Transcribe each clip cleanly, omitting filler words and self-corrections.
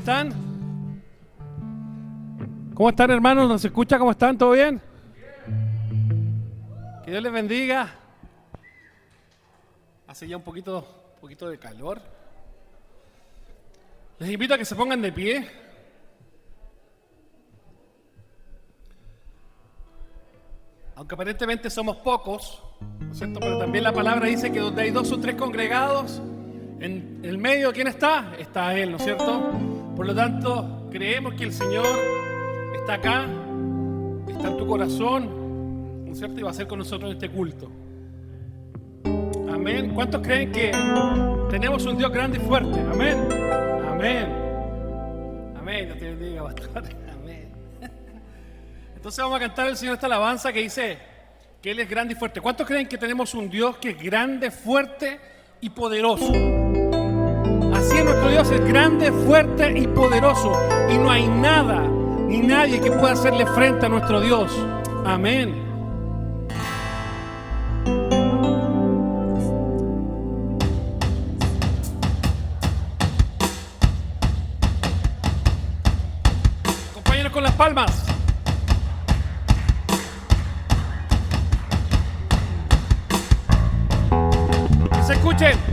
están? ¿Cómo están, hermanos? ¿Nos escucha? ¿Cómo están? ¿Todo bien? Que Dios les bendiga. Hace ya un poquito de calor. Les invito a que se pongan de pie. Aunque aparentemente somos pocos, ¿no es cierto? Pero también la palabra dice que donde hay 2 o 3 congregados, en el medio, ¿quién está? Está Él, ¿no es cierto? Por lo tanto, creemos que el Señor está acá, está en tu corazón, ¿no es cierto? Y va a ser con nosotros en este culto. Amén. ¿Cuántos creen que tenemos un Dios grande y fuerte? Amén. Amén. Amén. Dios te bendiga, pastor. Amén. Entonces vamos a cantar al Señor esta alabanza que dice que Él es grande y fuerte. ¿Cuántos creen que tenemos un Dios que es grande, fuerte y poderoso? Así es, nuestro Dios es grande, fuerte y poderoso. Y no hay nada ni nadie que pueda hacerle frente a nuestro Dios. Amén. Acompáñenos con las palmas. Que se escuchen.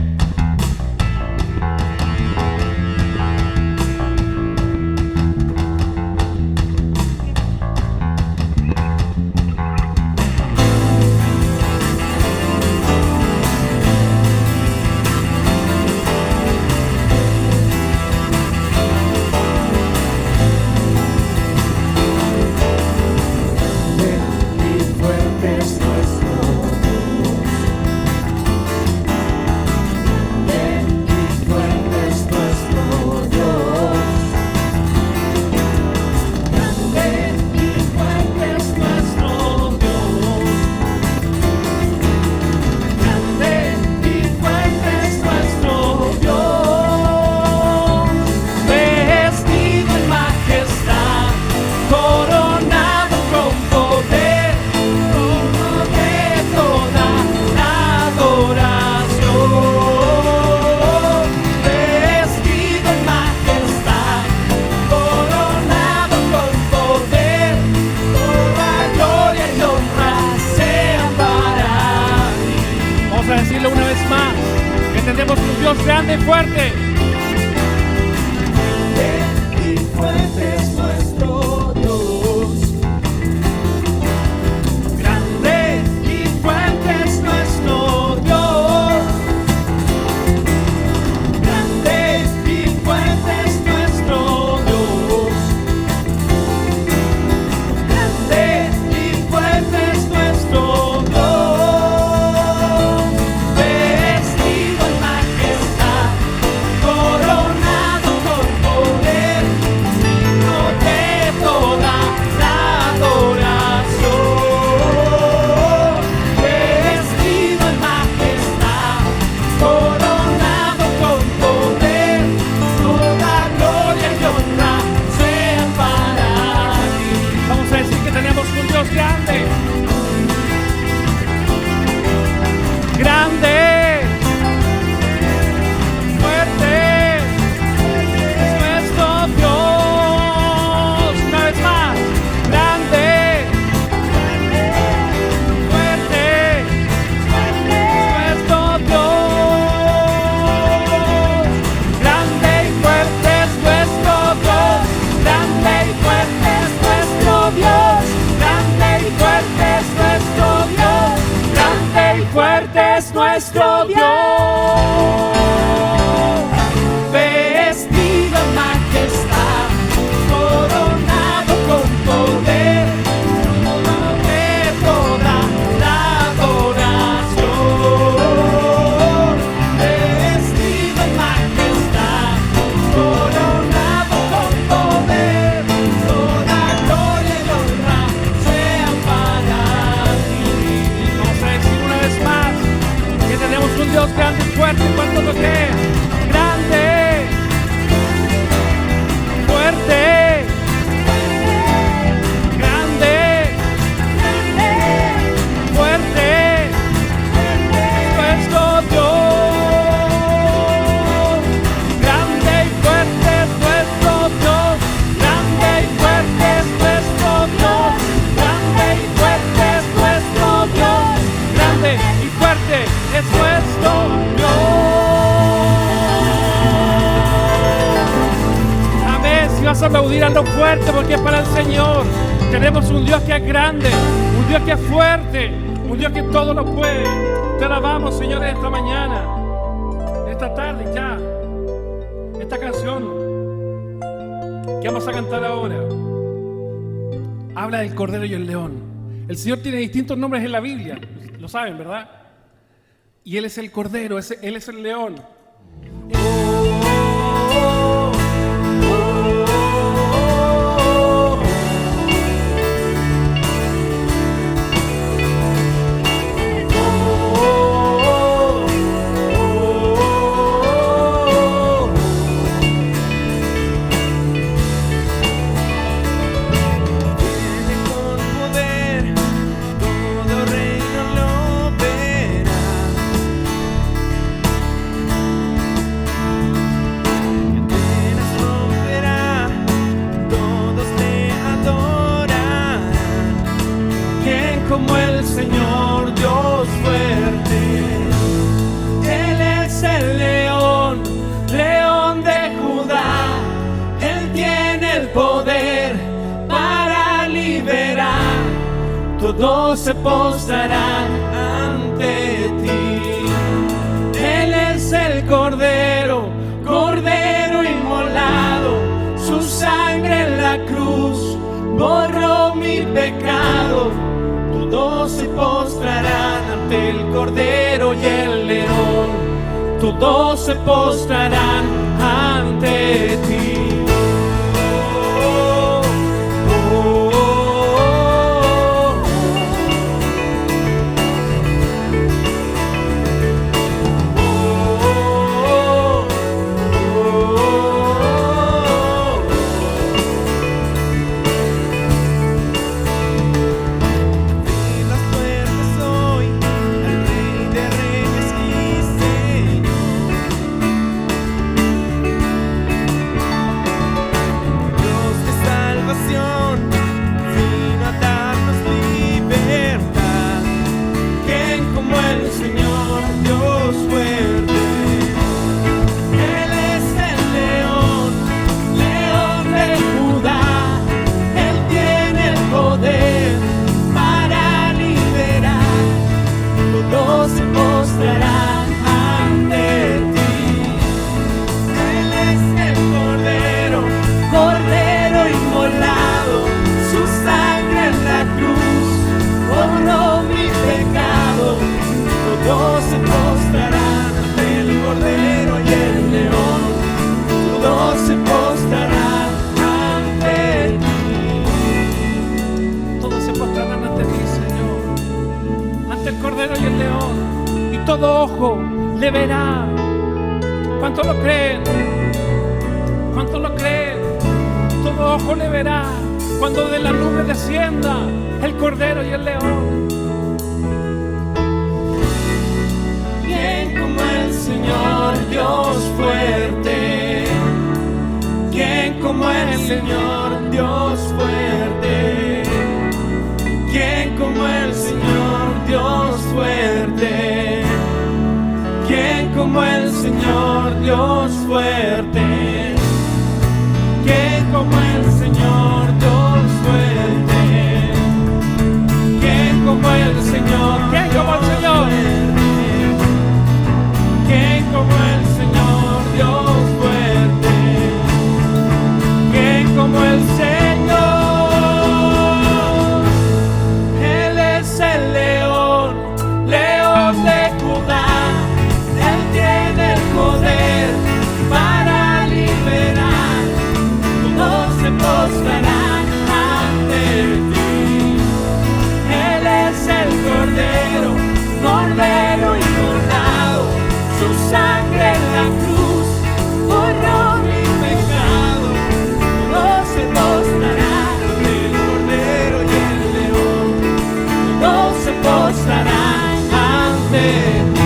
a aplaudir a lo fuerte porque es para el Señor. Tenemos un Dios que es grande, un Dios que es fuerte, un Dios que todo lo puede. Te alabamos, Señor, esta mañana, esta tarde ya. Esta canción que vamos a cantar ahora habla del Cordero y el León. El Señor tiene distintos nombres en la Biblia, lo saben, ¿verdad? Y Él es el Cordero, Él es el León. Como el Señor Dios fuerte, Él es el león, león de Judá. Él tiene el poder para liberar. Todos se postrarán ante ti. Él es el Cordero, Cordero inmolado. Su sangre en la cruz borró mi pecado. Todos se postrarán ante el Cordero y el León. Todos se postrarán ante ti. Todo ojo le verá. ¿Cuántos lo creen? ¿Cuántos lo creen? Todo ojo le verá cuando de la nube descienda el Cordero y el León. ¿Quién como el Señor Dios fuerte? ¿Quién como el Señor Dios fuerte? ¿Quién como el Señor Dios fuerte? ¿Quién como el Señor Dios fuerte? ¿Quién como el Señor Dios fuerte? ¿Quién como el Señor? ¿Quién como el Señor? ¿Quién como el Señor Dios fuerte? ¿Quién como el Señor? Él es el león, león de Judá. Poder para liberar. Todos se postrarán ante ti. Él es el Cordero, Cordero inmolado. Su sangre en la cruz borró mi pecado. Todos se postrarán ante el Cordero y el León. Todos se postrarán ante ti.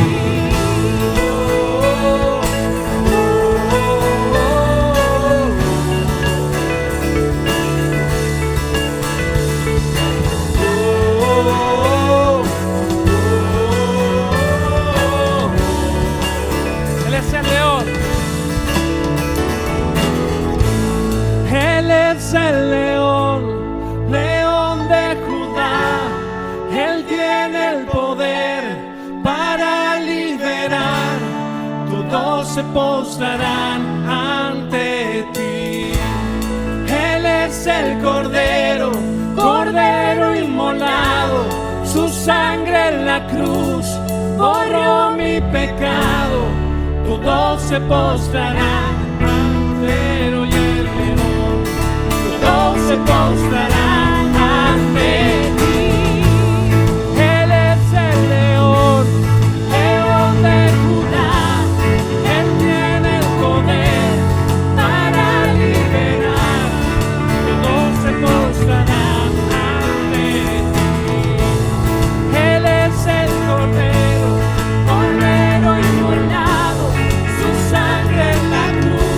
tiene el poder para liberar. Todos se postrarán ante ti. Él es el Cordero, Cordero inmolado. Su sangre en la cruz borró mi pecado. Todos se postrarán ante Él y el león. Todos se postrarán ante ti. Él es el león, león de Judá. Él tiene el poder para liberar. Todos se postrarán ante ti. Él es el Cordero, Cordero inmolado. Su sangre en la cruz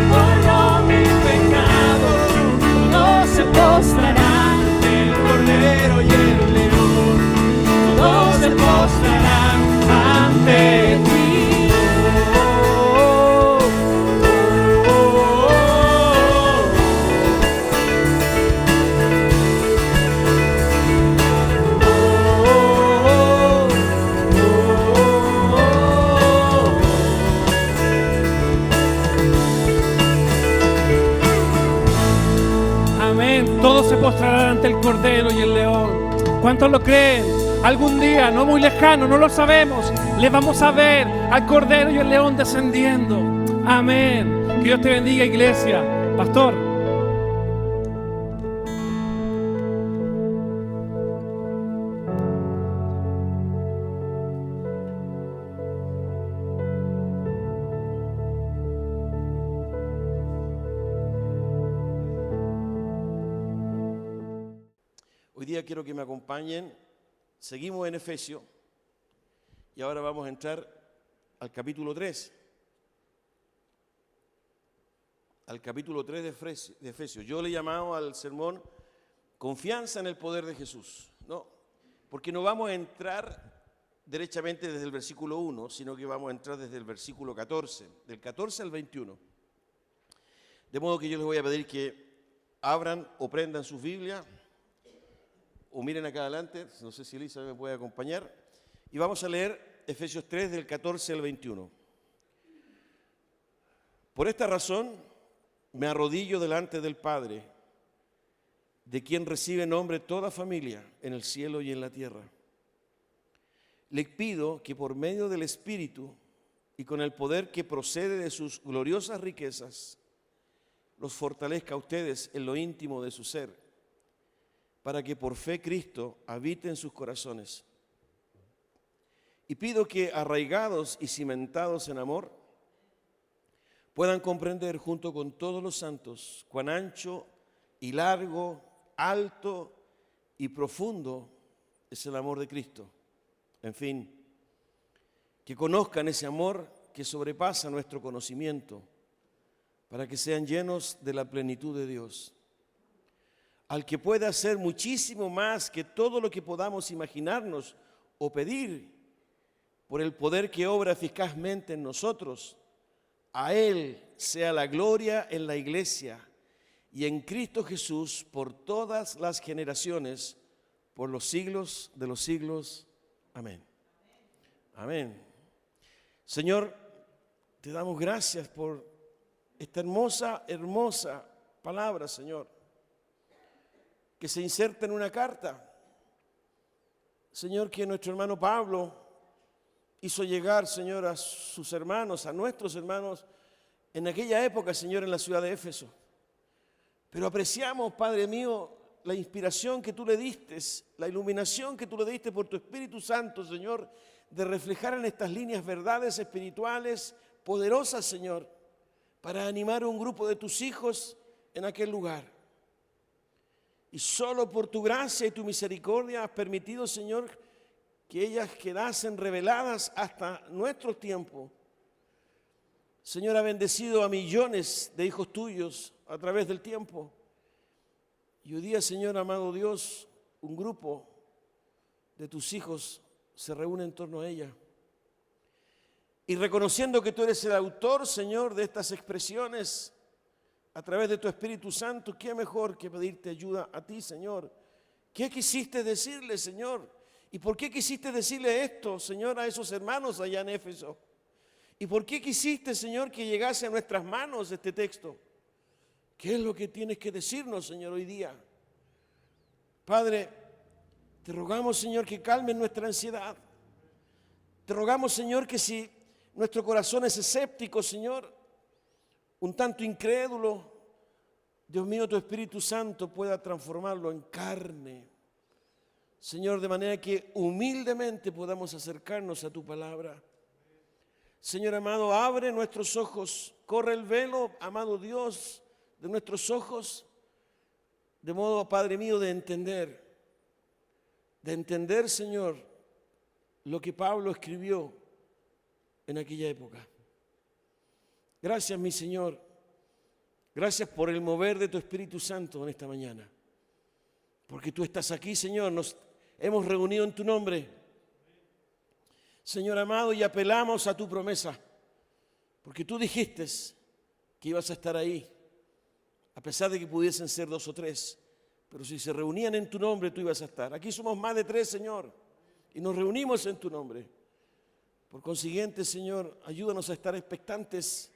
borró mi pecado. Todos se postrarán ante el Cordero y el león. Todos se postrarán ante ti. Amén. Todos se postrarán ante el Cordero y el león. ¿Cuántos lo creen? Algún día, no muy lejano, no lo sabemos, le vamos a ver al Cordero y el león descendiendo. Amén. Que Dios te bendiga, iglesia. Pastor. Hoy día quiero que me acompañen. Seguimos en Efesios y ahora vamos a entrar al capítulo 3. Al capítulo 3 de Efesios. Yo le he llamado al sermón Confianza en el poder de Jesús. No, porque no vamos a entrar derechamente desde el versículo 1, sino que vamos a entrar desde el versículo 14, del 14 al 21. De modo que yo les voy a pedir que abran o prendan sus Biblias o miren acá adelante, no sé si Elisa me puede acompañar, y vamos a leer Efesios 3 del 14 al 21. Por esta razón me arrodillo delante del Padre, de quien recibe nombre toda familia en el cielo y en la tierra. Le pido que por medio del Espíritu y con el poder que procede de sus gloriosas riquezas, los fortalezca a ustedes en lo íntimo de su ser, para que por fe Cristo habite en sus corazones. Y pido que, arraigados y cimentados en amor, puedan comprender junto con todos los santos cuán ancho y largo, alto y profundo es el amor de Cristo. En fin, que conozcan ese amor que sobrepasa nuestro conocimiento, para que sean llenos de la plenitud de Dios, al que puede hacer muchísimo más que todo lo que podamos imaginarnos o pedir, por el poder que obra eficazmente en nosotros. A Él sea la gloria en la iglesia y en Cristo Jesús por todas las generaciones, por los siglos de los siglos. Amén. Amén. Señor, te damos gracias por esta hermosa, hermosa palabra, Señor, que se inserta en una carta, Señor, que nuestro hermano Pablo hizo llegar, Señor, a sus hermanos, a nuestros hermanos, en aquella época, Señor, en la ciudad de Éfeso. Pero apreciamos, Padre mío, la inspiración que tú le diste, la iluminación que tú le diste por tu Espíritu Santo, Señor, de reflejar en estas líneas verdades espirituales poderosas, Señor, para animar a un grupo de tus hijos en aquel lugar. Y solo por tu gracia y tu misericordia has permitido, Señor, que ellas quedasen reveladas hasta nuestros tiempos. Señor, ha bendecido a millones de hijos tuyos a través del tiempo. Y hoy día, Señor, amado Dios, un grupo de tus hijos se reúne en torno a ella. Y reconociendo que tú eres el autor, Señor, de estas expresiones, a través de tu Espíritu Santo, qué mejor que pedirte ayuda a ti, Señor. ¿Qué quisiste decirle, Señor? ¿Y por qué quisiste decirle esto, Señor, a esos hermanos allá en Éfeso? ¿Y por qué quisiste, Señor, que llegase a nuestras manos este texto? ¿Qué es lo que tienes que decirnos, Señor, hoy día? Padre, te rogamos, Señor, que calmes nuestra ansiedad. Te rogamos, Señor, que si nuestro corazón es escéptico, Señor, un tanto incrédulo, Dios mío, tu Espíritu Santo pueda transformarlo en carne. Señor, de manera que humildemente podamos acercarnos a tu palabra. Señor amado, abre nuestros ojos, corre el velo, amado Dios, de nuestros ojos, de modo, Padre mío, de entender, Señor, lo que Pablo escribió en aquella época. Gracias, mi Señor, gracias por el mover de tu Espíritu Santo en esta mañana, porque tú estás aquí, Señor, nos hemos reunido en tu nombre. Señor amado, y apelamos a tu promesa, porque tú dijiste que ibas a estar ahí, a pesar de que pudiesen ser 2 o 3, pero si se reunían en tu nombre, tú ibas a estar. Aquí somos más de 3, Señor, y nos reunimos en tu nombre. Por consiguiente, Señor, ayúdanos a estar expectantes,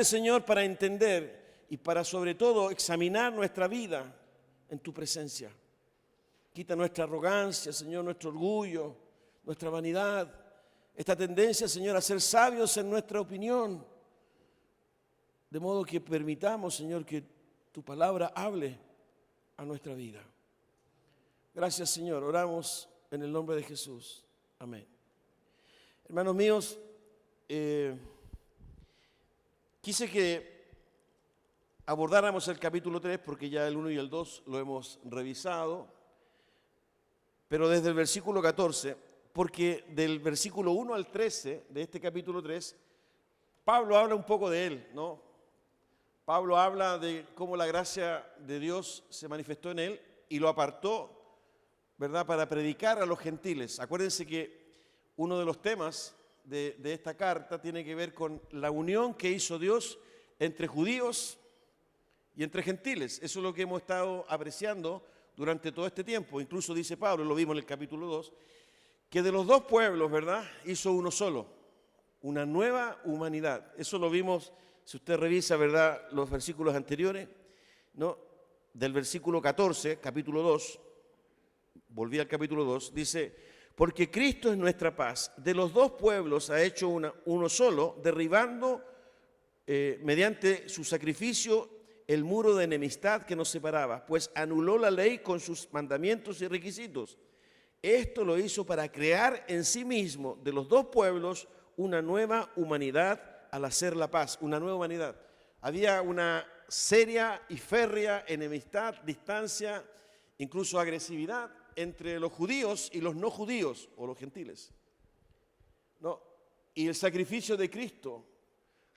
Señor, para entender y para sobre todo examinar nuestra vida en tu presencia. Quita nuestra arrogancia, Señor, nuestro orgullo, nuestra vanidad, esta tendencia, Señor, a ser sabios en nuestra opinión, de modo que permitamos, Señor, que tu palabra hable a nuestra vida. Gracias, Señor, oramos en el nombre de Jesús. Amén. Hermanos míos, quise que abordáramos el capítulo 3 porque ya el 1 y el 2 lo hemos revisado, pero desde el versículo 14, porque del versículo 1 al 13 de este capítulo 3, Pablo habla un poco de él, ¿no? Pablo habla de cómo la gracia de Dios se manifestó en él y lo apartó, ¿verdad?, para predicar a los gentiles. Acuérdense que uno de los temas de esta carta tiene que ver con la unión que hizo Dios entre judíos y entre gentiles. Eso es lo que hemos estado apreciando durante todo este tiempo. Incluso dice Pablo, lo vimos en el capítulo 2, que de los 2 pueblos, ¿verdad?, hizo uno solo, una nueva humanidad. Eso lo vimos, si usted revisa, ¿verdad?, los versículos anteriores, ¿no? Del versículo 14, capítulo 2, volví al capítulo 2, dice, porque Cristo es nuestra paz, de los 2 pueblos ha hecho uno solo, derribando mediante su sacrificio el muro de enemistad que nos separaba, pues anuló la ley con sus mandamientos y requisitos. Esto lo hizo para crear en sí mismo de los 2 pueblos una nueva humanidad al hacer la paz, una nueva humanidad. Había una seria y férrea enemistad, distancia, incluso agresividad entre los judíos y los no judíos o los gentiles. ¿No? Y el sacrificio de Cristo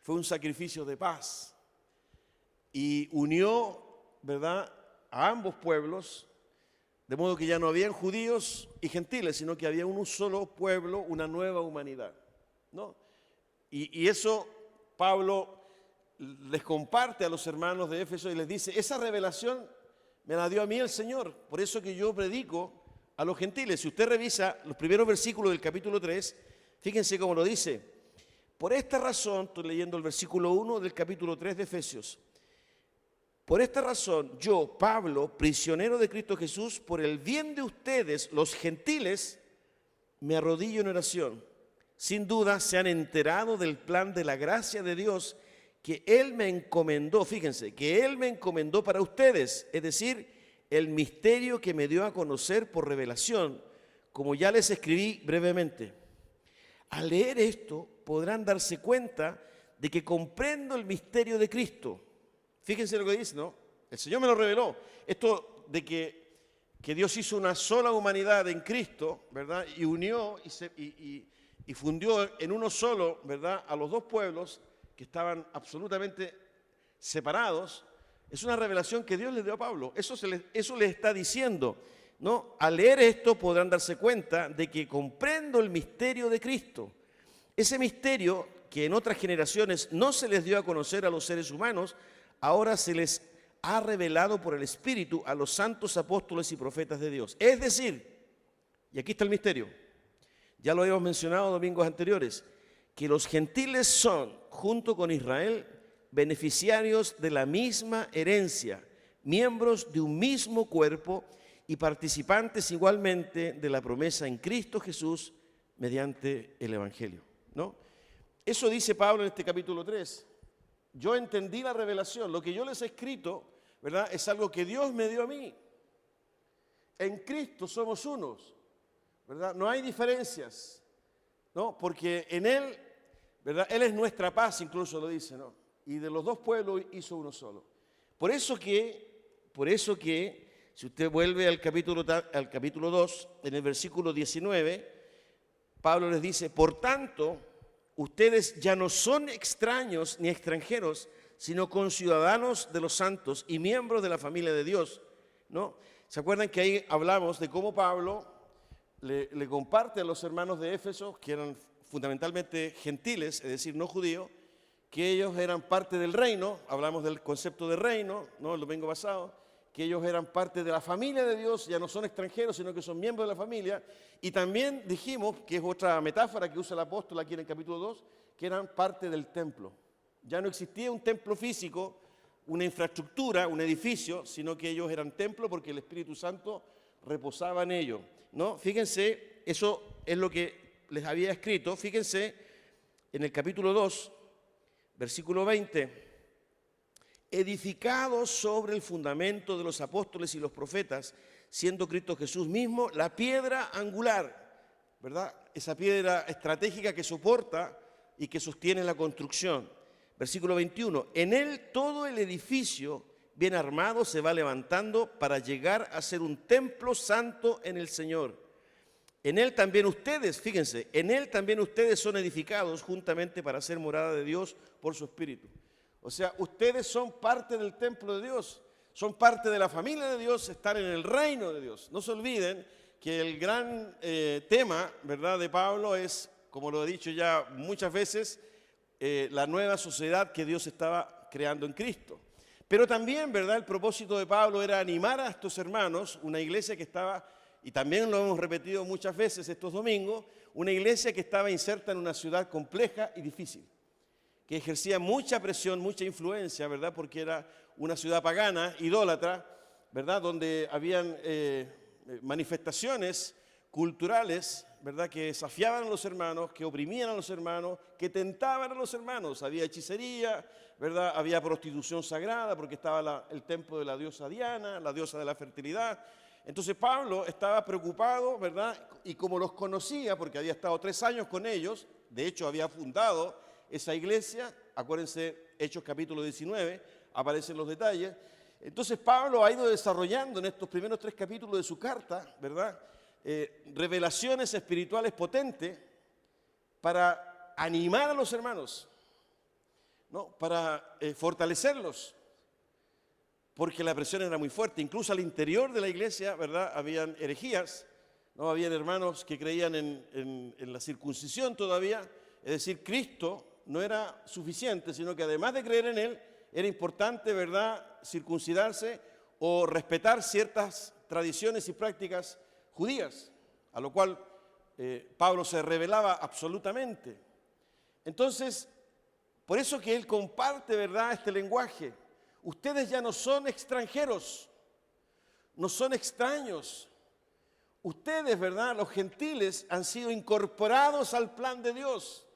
fue un sacrificio de paz y unió, ¿verdad?, a ambos pueblos. De modo que ya no habían judíos y gentiles, sino que había un solo pueblo, una nueva humanidad, ¿no? Y eso Pablo les comparte a los hermanos de Éfeso y les dice, esa revelación me la dio a mí el Señor, por eso que yo predico a los gentiles. Si usted revisa los primeros versículos del capítulo 3, fíjense cómo lo dice. Por esta razón, estoy leyendo el versículo 1 del capítulo 3 de Efesios, por esta razón, yo, Pablo, prisionero de Cristo Jesús, por el bien de ustedes, los gentiles, me arrodillo en oración. Sin duda se han enterado del plan de la gracia de Dios que Él me encomendó, fíjense, que Él me encomendó para ustedes, es decir, el misterio que me dio a conocer por revelación, como ya les escribí brevemente. Al leer esto, podrán darse cuenta de que comprendo el misterio de Cristo. Fíjense lo que dice, ¿no? El Señor me lo reveló. Esto de que Dios hizo una sola humanidad en Cristo, ¿verdad? Y unió y fundió en uno solo, ¿verdad?, a los 2 pueblos que estaban absolutamente separados. Es una revelación que Dios le dio a Pablo. Eso le está diciendo, ¿no? Al leer esto podrán darse cuenta de que comprendo el misterio de Cristo. Ese misterio que en otras generaciones no se les dio a conocer a los seres humanos, ahora se les ha revelado por el Espíritu a los santos apóstoles y profetas de Dios. Es decir, Y aquí está el misterio. Ya lo habíamos mencionado domingos anteriores, que los gentiles son, junto con Israel, beneficiarios de la misma herencia, miembros de un mismo cuerpo y participantes igualmente de la promesa en Cristo Jesús mediante el Evangelio, ¿no? Eso dice Pablo en este capítulo 3. Yo entendí la revelación, lo que yo les he escrito, ¿verdad?, es algo que Dios me dio a mí. En Cristo somos unos, ¿verdad? No hay diferencias, ¿no? Porque en Él, ¿verdad?, Él es nuestra paz, incluso lo dice, ¿no? Y de los dos pueblos hizo uno solo. Por eso que si usted vuelve al capítulo 2, en el versículo 19, Pablo les dice, por tanto, ustedes ya no son extraños ni extranjeros, sino conciudadanos de los santos y miembros de la familia de Dios, ¿no? ¿Se acuerdan que ahí hablamos de cómo Pablo le comparte a los hermanos de Éfeso, que eran fundamentalmente gentiles, es decir, no judíos, que ellos eran parte del reino? Hablamos del concepto de reino, ¿no?, el domingo pasado, que ellos eran parte de la familia de Dios, ya no son extranjeros, sino que son miembros de la familia. Y también dijimos, que es otra metáfora que usa el apóstol aquí en el capítulo 2, que eran parte del templo. Ya no existía un templo físico, una infraestructura, un edificio, sino que ellos eran templo porque el Espíritu Santo reposaba en ellos, ¿no? Fíjense, eso es lo que les había escrito. Fíjense en el capítulo 2, versículo 20. Edificados sobre el fundamento de los apóstoles y los profetas, siendo Cristo Jesús mismo la piedra angular, ¿verdad? Esa piedra estratégica que soporta y que sostiene la construcción. Versículo 21, en Él todo el edificio bien armado se va levantando para llegar a ser un templo santo en el Señor. En Él también ustedes, fíjense, en Él también ustedes son edificados juntamente para ser morada de Dios por su Espíritu. O sea, ustedes son parte del templo de Dios, son parte de la familia de Dios, están en el reino de Dios. No se olviden que el gran tema, ¿verdad?, de Pablo es, como lo he dicho ya muchas veces, la nueva sociedad que Dios estaba creando en Cristo. Pero también, ¿verdad?, el propósito de Pablo era animar a estos hermanos, una iglesia que estaba, y también lo hemos repetido muchas veces estos domingos, una iglesia que estaba inserta en una ciudad compleja y difícil, que ejercía mucha presión, mucha influencia, ¿verdad?, porque era una ciudad pagana, idólatra, ¿verdad?, donde habían manifestaciones culturales, ¿verdad?, que desafiaban a los hermanos, que oprimían a los hermanos, que tentaban a los hermanos. Había hechicería, ¿verdad?, había prostitución sagrada, porque estaba el templo de la diosa Diana, la diosa de la fertilidad. Entonces Pablo estaba preocupado, ¿verdad?, y como los conocía, porque había estado 3 años con ellos, de hecho había fundado esa iglesia, acuérdense, Hechos capítulo 19, aparecen los detalles. Entonces Pablo ha ido desarrollando en estos primeros 3 capítulos de su carta, ¿verdad?, revelaciones espirituales potentes para animar a los hermanos, ¿no?, para fortalecerlos, porque la presión era muy fuerte. Incluso al interior de la iglesia, ¿verdad?, habían herejías, ¿no?, habían hermanos que creían en la circuncisión todavía, es decir, Cristo no era suficiente, sino que además de creer en Él, era importante, ¿verdad?, circuncidarse o respetar ciertas tradiciones y prácticas judías, a lo cual Pablo se rebelaba absolutamente. Entonces, por eso que él comparte, ¿verdad?, este lenguaje. Ustedes ya no son extranjeros, no son extraños. Ustedes, ¿verdad?, los gentiles, han sido incorporados al plan de Dios.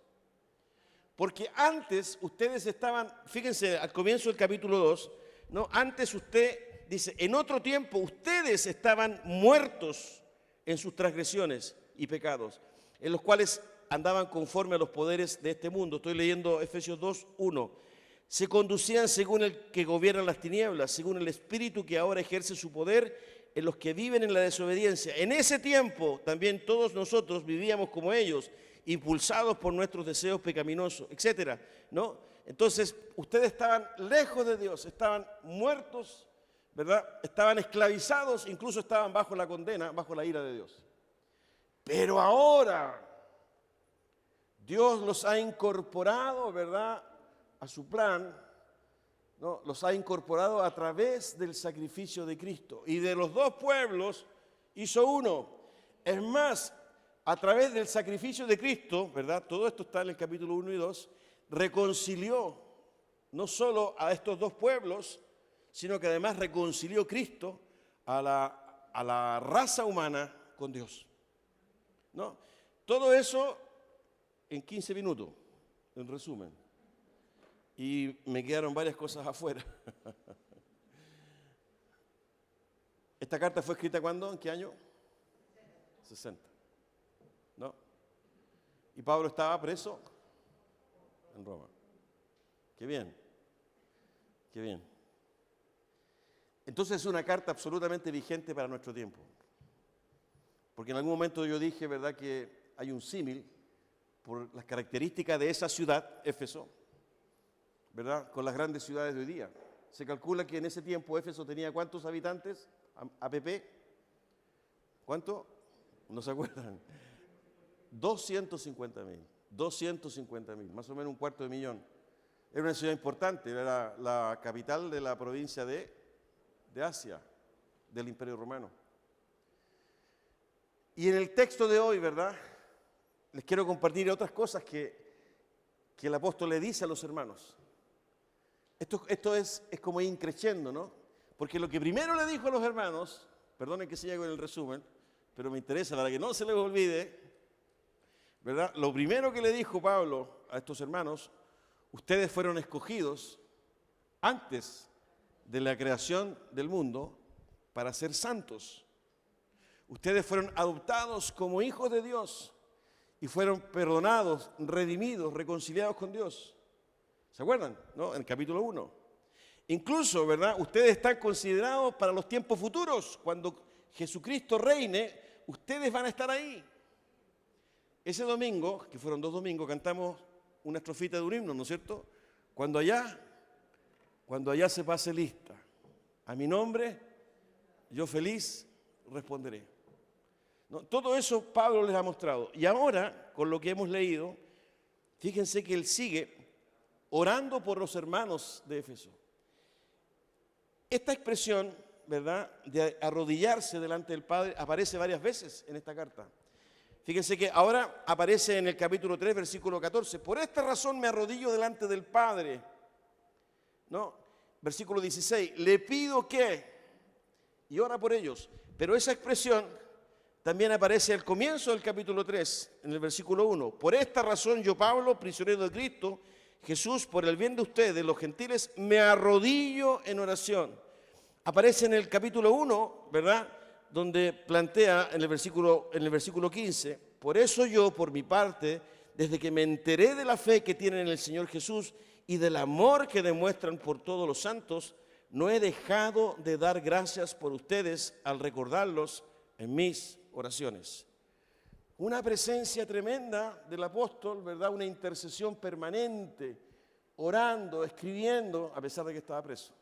Porque antes ustedes estaban, fíjense, al comienzo del capítulo 2, ¿no?, antes usted dice, en otro tiempo ustedes estaban muertos en sus transgresiones y pecados, en los cuales andaban conforme a los poderes de este mundo. Estoy leyendo Efesios 2, 1. Se conducían según el que gobierna las tinieblas, según el espíritu que ahora ejerce su poder en los que viven en la desobediencia. En ese tiempo también todos nosotros vivíamos como ellos, impulsados por nuestros deseos pecaminosos, etcétera, ¿no? Entonces, ustedes estaban lejos de Dios, estaban muertos, ¿verdad?, estaban esclavizados, incluso estaban bajo la condena, bajo la ira de Dios. Pero ahora Dios los ha incorporado, ¿verdad?, a su plan, ¿no?, los ha incorporado a través del sacrificio de Cristo. Y de los dos pueblos hizo uno. Es más, a través del sacrificio de Cristo, ¿verdad? Todo esto está en el capítulo 1 y 2, reconcilió no solo a estos dos pueblos, sino que además reconcilió Cristo a la raza humana con Dios. ¿No? Todo eso en 15 minutos, en resumen. Y me quedaron varias cosas afuera. ¿Esta carta fue escrita cuándo? ¿En qué año? 60. ¿No? ¿Y Pablo estaba preso? En Roma. Qué bien. Qué bien. Entonces es una carta absolutamente vigente para nuestro tiempo. Porque en algún momento yo dije, ¿verdad?, que hay un símil por las características de esa ciudad, Éfeso, ¿verdad?, con las grandes ciudades de hoy día. Se calcula que en ese tiempo Éfeso tenía ¿cuántos habitantes? APP. ¿Cuánto? ¿No se acuerdan? 250.000. 250.000, más o menos 250.000. Era una ciudad importante, era la capital de la provincia de Asia, del Imperio Romano. Y en el texto de hoy, ¿verdad?, les quiero compartir otras cosas que el apóstol le dice a los hermanos. Esto es como ir creciendo, ¿no? Porque lo que primero le dijo a los hermanos, perdonen que siga con el resumen, pero me interesa para que no se les olvide, ¿verdad? Lo primero que le dijo Pablo a estos hermanos: ustedes fueron escogidos antes de la creación del mundo para ser santos. Ustedes fueron adoptados como hijos de Dios y fueron perdonados, redimidos, reconciliados con Dios. ¿Se acuerdan? ¿No? En el capítulo 1. Incluso, ¿verdad?, ustedes están considerados para los tiempos futuros. Cuando Jesucristo reine, ustedes van a estar ahí. Ese domingo, que fueron 2 domingos, cantamos una estrofita de un himno, ¿no es cierto? Cuando allá se pase lista, a mi nombre, yo feliz responderé. ¿No? Todo eso Pablo les ha mostrado. Y ahora, con lo que hemos leído, fíjense que él sigue orando por los hermanos de Éfeso. Esta expresión, ¿verdad?, de arrodillarse delante del Padre aparece varias veces en esta carta. Fíjense que ahora aparece en el capítulo 3, versículo 14. Por esta razón me arrodillo delante del Padre. ¿No? Versículo 16. Le pido que, y ora por ellos. Pero esa expresión también aparece al comienzo del capítulo 3, en el versículo 1. Por esta razón yo, Pablo, prisionero de Cristo Jesús, por el bien de ustedes, los gentiles, me arrodillo en oración. Aparece en el capítulo 1, ¿verdad?, donde plantea en el versículo 15, por eso yo, por mi parte, desde que me enteré de la fe que tienen en el Señor Jesús y del amor que demuestran por todos los santos, no he dejado de dar gracias por ustedes al recordarlos en mis oraciones. Una presencia tremenda del apóstol, ¿verdad?, una intercesión permanente, orando, escribiendo, a pesar de que estaba preso.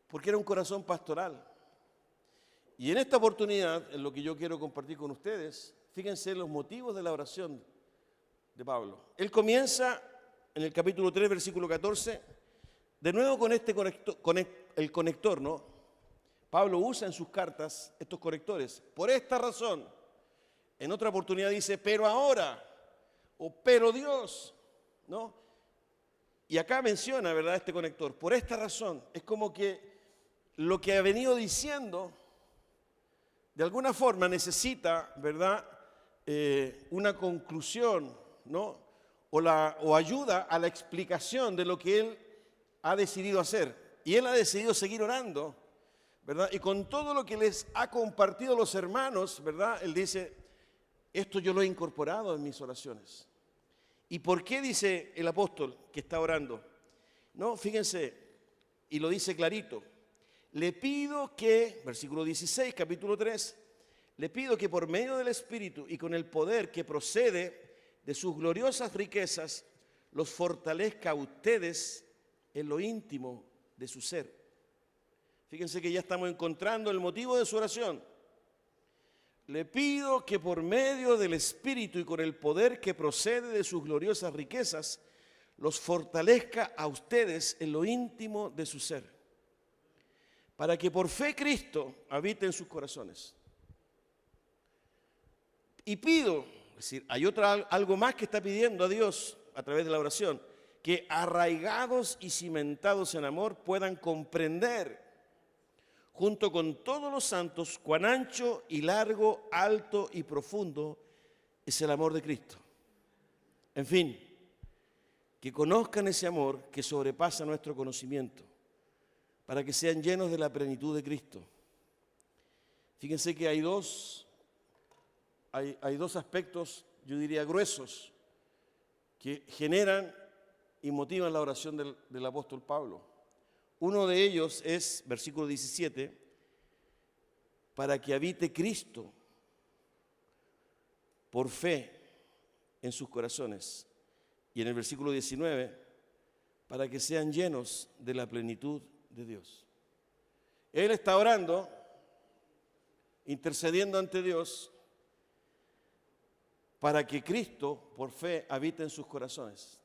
Porque era un corazón pastoral. Y en esta oportunidad, en lo que yo quiero compartir con ustedes, fíjense los motivos de la oración de Pablo. Él comienza en el capítulo 3, versículo 14, de nuevo con el conector, ¿no? Pablo usa en sus cartas estos conectores. Por esta razón, en otra oportunidad dice, pero ahora, o pero Dios, ¿no? Y acá menciona, ¿verdad?, este conector. Por esta razón, es como que lo que ha venido diciendo, de alguna forma necesita, ¿verdad?, una conclusión, ¿no?, o ayuda a la explicación de lo que él ha decidido hacer. Y él ha decidido seguir orando, ¿verdad? Y con todo lo que les ha compartido los hermanos, ¿verdad?, él dice, esto yo lo he incorporado en mis oraciones. ¿Y por qué dice el apóstol que está orando? No, fíjense, y lo dice clarito. Le pido que, versículo 16, capítulo 3, le pido que por medio del Espíritu y con el poder que procede de sus gloriosas riquezas, los fortalezca a ustedes en lo íntimo de su ser. Fíjense que ya estamos encontrando el motivo de su oración. Le pido que por medio del Espíritu y con el poder que procede de sus gloriosas riquezas, los fortalezca a ustedes en lo íntimo de su ser, para que por fe Cristo habite en sus corazones. Y pido, es decir, hay algo más que está pidiendo a Dios a través de la oración, que arraigados y cimentados en amor puedan comprender, junto con todos los santos, cuán ancho y largo, alto y profundo es el amor de Cristo. En fin, que conozcan ese amor que sobrepasa nuestro conocimiento, para que sean llenos de la plenitud de Cristo. Fíjense que hay dos aspectos, yo diría gruesos, que generan y motivan la oración del apóstol Pablo. Uno de ellos es, versículo 17, para que habite Cristo por fe en sus corazones. Y en el versículo 19, para que sean llenos de la plenitud de Dios. Él está orando, intercediendo ante Dios, para que Cristo, por fe, habite en sus corazones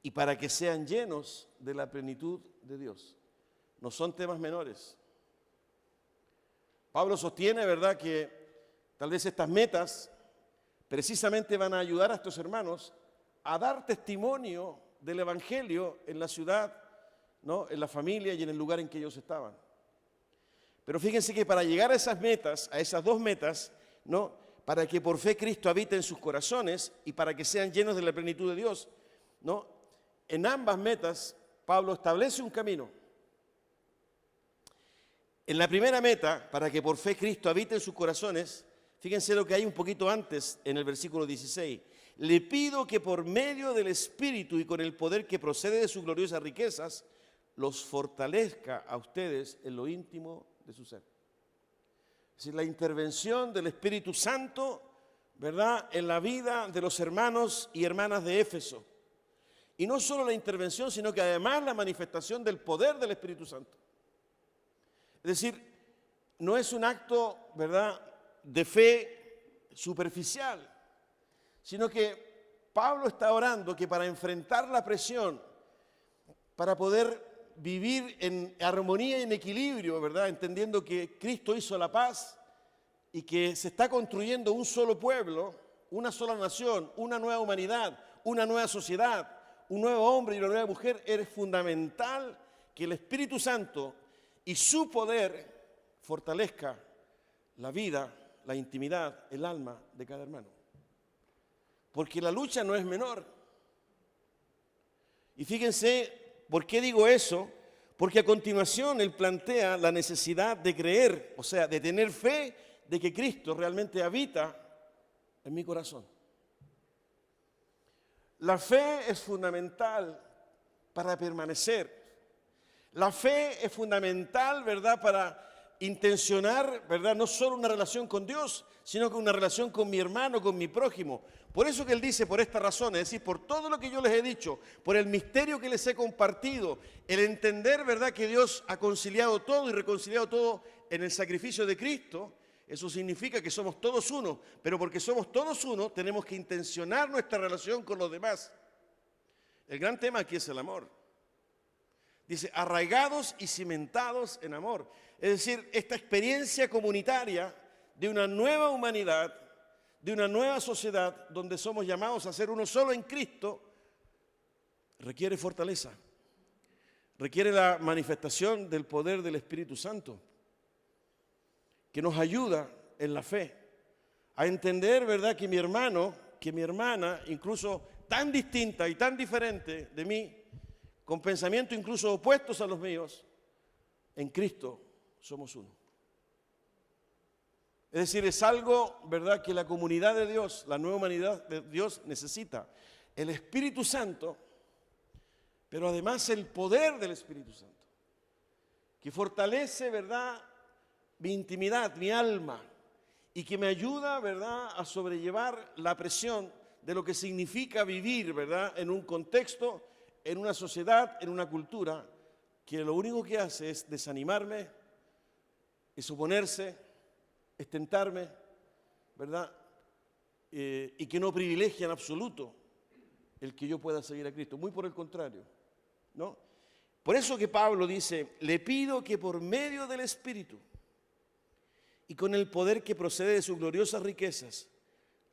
y para que sean llenos de la plenitud de Dios. No son temas menores. Pablo sostiene, ¿verdad?, que tal vez estas metas precisamente van a ayudar a estos hermanos a dar testimonio del Evangelio en la ciudad, ¿no?, en la familia y en el lugar en que ellos estaban. Pero fíjense que para llegar a esas metas, a esas dos metas, ¿no?, para que por fe Cristo habite en sus corazones y para que sean llenos de la plenitud de Dios, ¿no?, en ambas metas Pablo establece un camino. En la primera meta, para que por fe Cristo habite en sus corazones, fíjense lo que hay un poquito antes en el versículo 16. Le pido que por medio del Espíritu y con el poder que procede de sus gloriosas riquezas, los fortalezca a ustedes en lo íntimo de su ser. Es decir, la intervención del Espíritu Santo, ¿verdad?, en la vida de los hermanos y hermanas de Éfeso. Y no solo la intervención, sino que además la manifestación del poder del Espíritu Santo. Es decir, no es un acto, ¿verdad?, de fe superficial, sino que Pablo está orando que para enfrentar la presión, para poder vivir en armonía y en equilibrio, ¿verdad?, entendiendo que Cristo hizo la paz y que se está construyendo un solo pueblo, una sola nación, una nueva humanidad, una nueva sociedad, un nuevo hombre y una nueva mujer, es fundamental que el Espíritu Santo y su poder fortalezca la vida, la intimidad, el alma de cada hermano. Porque la lucha no es menor. Y fíjense, ¿por qué digo eso? Porque a continuación él plantea la necesidad de creer, o sea, de tener fe de que Cristo realmente habita en mi corazón. La fe es fundamental para permanecer. La fe es fundamental, ¿verdad?, para intencionar, ¿verdad?, no solo una relación con Dios, sino que una relación con mi hermano, con mi prójimo. Por eso que él dice, por esta razón, es decir, por todo lo que yo les he dicho, por el misterio que les he compartido, el entender, ¿verdad?, que Dios ha conciliado todo y reconciliado todo en el sacrificio de Cristo. Eso significa que somos todos uno, pero porque somos todos uno, tenemos que intencionar nuestra relación con los demás. El gran tema aquí es el amor. Dice, arraigados y cimentados en amor. Es decir, esta experiencia comunitaria de una nueva humanidad, de una nueva sociedad, donde somos llamados a ser uno solo en Cristo, requiere fortaleza, requiere la manifestación del poder del Espíritu Santo, que nos ayuda en la fe a entender, ¿verdad?, que mi hermano, que mi hermana, incluso tan distinta y tan diferente de mí, con pensamientos incluso opuestos a los míos, en Cristo somos uno. Es decir, es algo, ¿verdad?, que la comunidad de Dios, la nueva humanidad de Dios necesita. El Espíritu Santo, pero además el poder del Espíritu Santo, que fortalece, ¿verdad?, mi intimidad, mi alma, y que me ayuda, ¿verdad?, a sobrellevar la presión de lo que significa vivir, ¿verdad?, en un contexto, en una sociedad, en una cultura, que lo único que hace es desanimarme, es oponerse, es tentarme, ¿verdad?, y que no privilegia en absoluto el que yo pueda seguir a Cristo. Muy por el contrario, ¿no? Por eso que Pablo dice, le pido que por medio del Espíritu y con el poder que procede de sus gloriosas riquezas,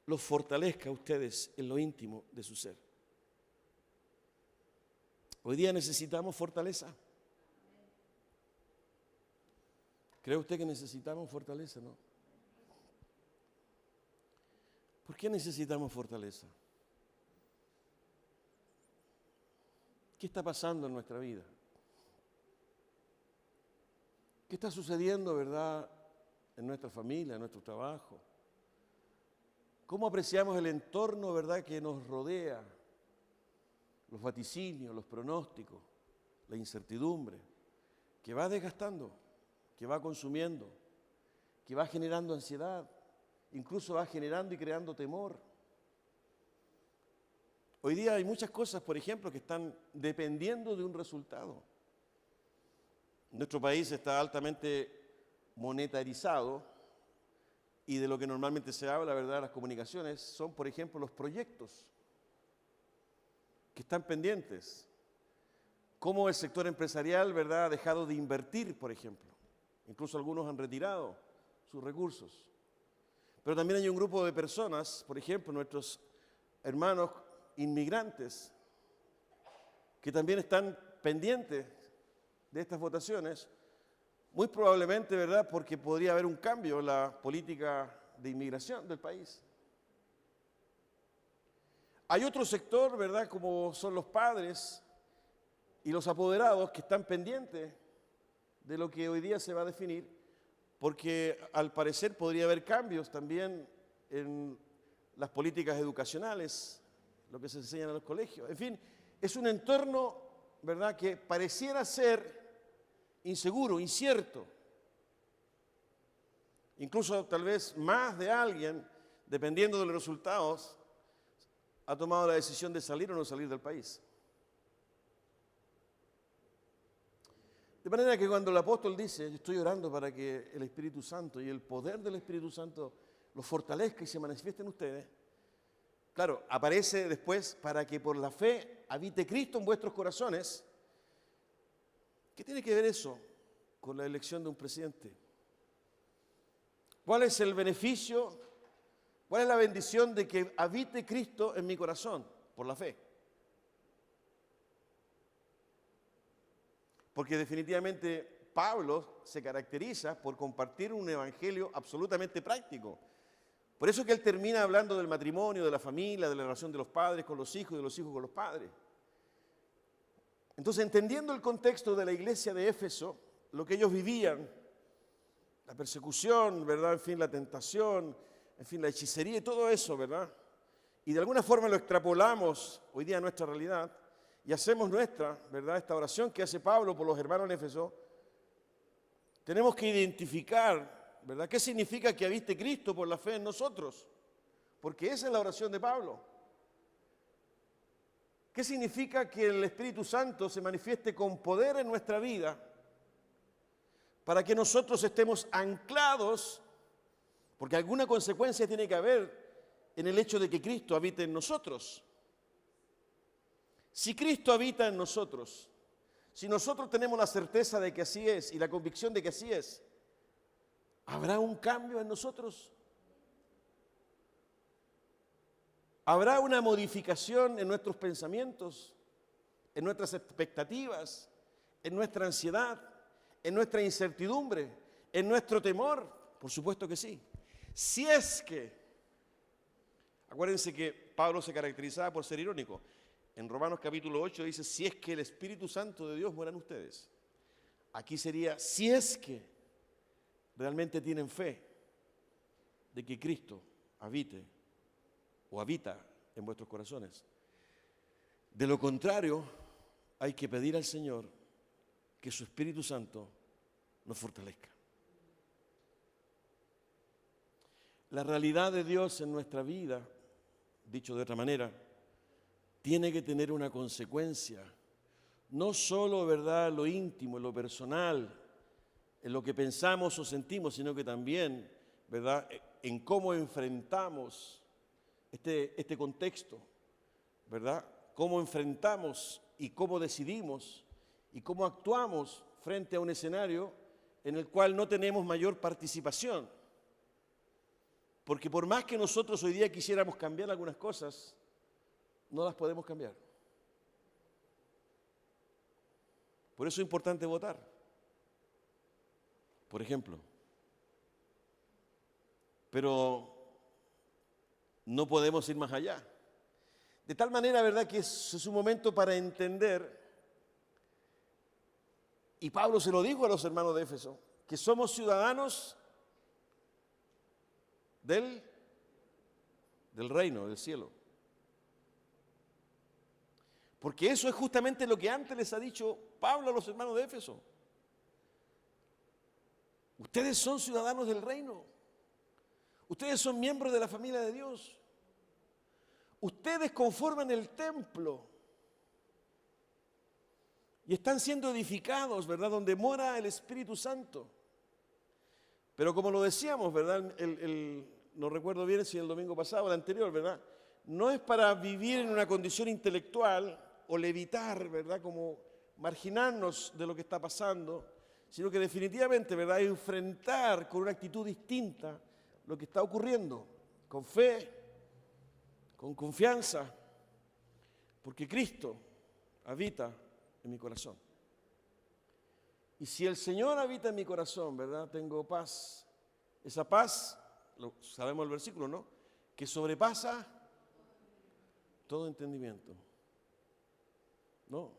los fortalezca a ustedes en lo íntimo de su ser. Hoy día necesitamos fortaleza. ¿Cree usted que necesitamos fortaleza, no? ¿Por qué necesitamos fortaleza? ¿Qué está pasando en nuestra vida? ¿Qué está sucediendo, verdad, en nuestra familia, en nuestro trabajo? ¿Cómo apreciamos el entorno, verdad, que nos rodea? Los vaticinios, los pronósticos, la incertidumbre, que va desgastando, que va consumiendo, que va generando ansiedad, incluso va generando y creando temor. Hoy día hay muchas cosas, por ejemplo, que están dependiendo de un resultado. Nuestro país está altamente monetarizado y de lo que normalmente se habla, ¿verdad?, las comunicaciones, son, por ejemplo, los proyectos que están pendientes. Cómo el sector empresarial, ¿verdad?, ha dejado de invertir, por ejemplo. Incluso algunos han retirado sus recursos. Pero también hay un grupo de personas, por ejemplo, nuestros hermanos inmigrantes, que también están pendientes de estas votaciones, muy probablemente, ¿verdad?, porque podría haber un cambio en la política de inmigración del país. Hay otro sector, ¿verdad?, como son los padres y los apoderados que están pendientes de lo que hoy día se va a definir, porque al parecer podría haber cambios también en las políticas educacionales, lo que se enseña en los colegios. En fin, es un entorno, ¿verdad?, que pareciera ser inseguro, incierto. Incluso tal vez más de alguien, dependiendo de los resultados, ha tomado la decisión de salir o no salir del país. De manera que cuando el apóstol dice, yo estoy orando para que el Espíritu Santo y el poder del Espíritu Santo los fortalezca y se manifieste en ustedes, claro, aparece después para que por la fe habite Cristo en vuestros corazones. ¿Qué tiene que ver eso con la elección de un presidente? ¿Cuál es el beneficio? ¿Cuál es la bendición de que habite Cristo en mi corazón? Por la fe. Porque definitivamente Pablo se caracteriza por compartir un evangelio absolutamente práctico. Por eso que él termina hablando del matrimonio, de la familia, de la relación de los padres con los hijos y de los hijos con los padres. Entonces, entendiendo el contexto de la iglesia de Éfeso, lo que ellos vivían, la persecución, ¿verdad?, en fin, la tentación, en fin, la hechicería y todo eso, ¿verdad? Y de alguna forma lo extrapolamos hoy día a nuestra realidad y hacemos nuestra, ¿verdad?, esta oración que hace Pablo por los hermanos en Éfeso. Tenemos que identificar, ¿verdad?, qué significa que habite Cristo por la fe en nosotros, porque esa es la oración de Pablo. ¿Qué significa que el Espíritu Santo se manifieste con poder en nuestra vida para que nosotros estemos anclados? Porque alguna consecuencia tiene que haber en el hecho de que Cristo habite en nosotros. Si Cristo habita en nosotros, si nosotros tenemos la certeza de que así es y la convicción de que así es, ¿habrá un cambio en nosotros? ¿Habrá una modificación en nuestros pensamientos, en nuestras expectativas, en nuestra ansiedad, en nuestra incertidumbre, en nuestro temor? Por supuesto que sí. Si es que, acuérdense que Pablo se caracterizaba por ser irónico. En Romanos capítulo 8 dice, si es que el Espíritu Santo de Dios mora en ustedes. Aquí sería, si es que realmente tienen fe de que Cristo habite o habita en vuestros corazones. De lo contrario, hay que pedir al Señor que su Espíritu Santo nos fortalezca. La realidad de Dios en nuestra vida, dicho de otra manera, tiene que tener una consecuencia, no solo, ¿verdad?, en lo íntimo, en lo personal, en lo que pensamos o sentimos, sino que también, ¿verdad?, en cómo enfrentamos este contexto, ¿verdad? Cómo enfrentamos y cómo decidimos y cómo actuamos frente a un escenario en el cual no tenemos mayor participación. Porque por más que nosotros hoy día quisiéramos cambiar algunas cosas, no las podemos cambiar. Por eso es importante votar. Por ejemplo. Pero no podemos ir más allá. De tal manera, ¿verdad?, que es un momento para entender, y Pablo se lo dijo a los hermanos de Éfeso, que somos ciudadanos del reino, del cielo. Porque eso es justamente lo que antes les ha dicho Pablo a los hermanos de Éfeso. Ustedes son ciudadanos del reino. Ustedes son miembros de la familia de Dios. Ustedes conforman el templo y están siendo edificados, ¿verdad?, donde mora el Espíritu Santo. Pero como lo decíamos, ¿verdad?, no recuerdo bien si el domingo pasado o el anterior, ¿verdad?, no es para vivir en una condición intelectual o levitar, ¿verdad?, como marginarnos de lo que está pasando, sino que definitivamente, ¿verdad?, enfrentar con una actitud distinta lo que está ocurriendo, con fe, con confianza, porque Cristo habita en mi corazón. Y si el Señor habita en mi corazón, ¿verdad?, tengo paz. Esa paz, sabemos el versículo, ¿no?, que sobrepasa todo entendimiento. ¿No?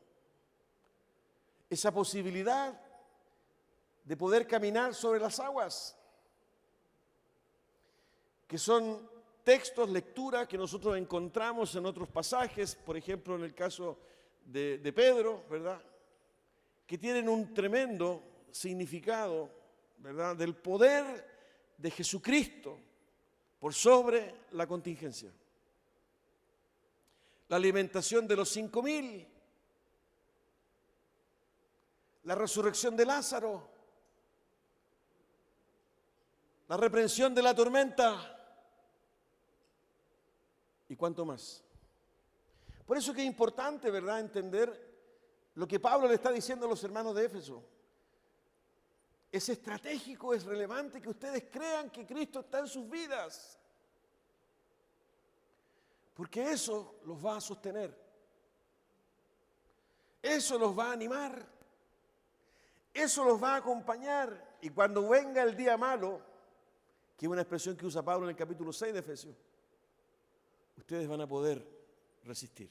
Esa posibilidad de poder caminar sobre las aguas, que son textos, lecturas que nosotros encontramos en otros pasajes, por ejemplo en el caso de Pedro, ¿verdad?, que tienen un tremendo significado, ¿verdad?, del poder de Jesucristo por sobre la contingencia. La alimentación de los 5,000, la resurrección de Lázaro, la reprensión de la tormenta y cuánto más. Por eso que es importante, ¿verdad?, entender lo que Pablo le está diciendo a los hermanos de Éfeso. Es estratégico, es relevante que ustedes crean que Cristo está en sus vidas, porque eso los va a sostener, eso los va a animar, eso los va a acompañar. Y cuando venga el día malo, que es una expresión que usa Pablo en el capítulo 6 de Efesios, ustedes van a poder resistir.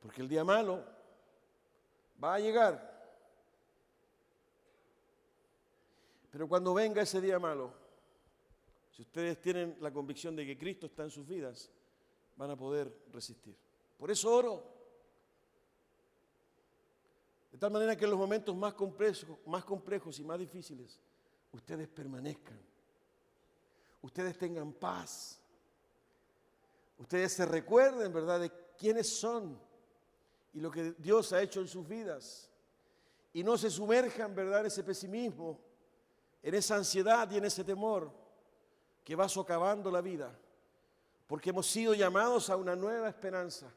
Porque el día malo va a llegar. Pero cuando venga ese día malo, si ustedes tienen la convicción de que Cristo está en sus vidas, van a poder resistir. Por eso oro. De tal manera que en los momentos más complejos y más difíciles, ustedes permanezcan. Ustedes tengan paz. Ustedes se recuerden, ¿verdad?, de quiénes son y lo que Dios ha hecho en sus vidas. Y no se sumerjan, ¿verdad?, en ese pesimismo, en esa ansiedad y en ese temor que va socavando la vida. Porque hemos sido llamados a una nueva esperanza.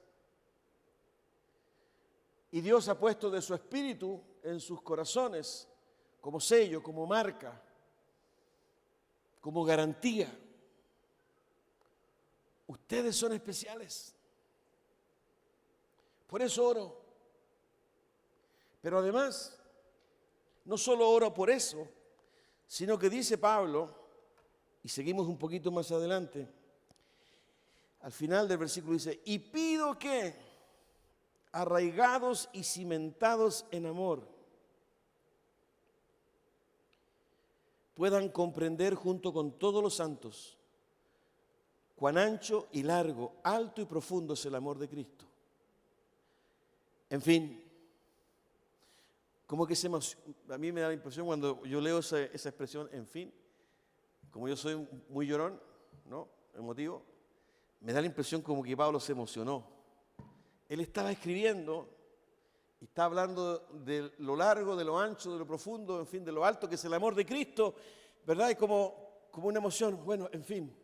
Y Dios ha puesto de su Espíritu en sus corazones como sello, como marca, como garantía. Ustedes son especiales. Por eso oro. Pero además, no solo oro por eso, sino que dice Pablo, y seguimos un poquito más adelante, al final del versículo dice, y pido que, arraigados y cimentados en amor, puedan comprender junto con todos los santos cuán ancho y largo, alto y profundo es el amor de Cristo. En fin, como que a mí me da la impresión cuando yo leo esa expresión, en fin, como yo soy muy llorón, ¿no?, emotivo, me da la impresión como que Pablo se emocionó. Él estaba escribiendo y está hablando de lo largo, de lo ancho, de lo profundo, en fin, de lo alto que es el amor de Cristo, ¿verdad? Y como una emoción, bueno, en fin.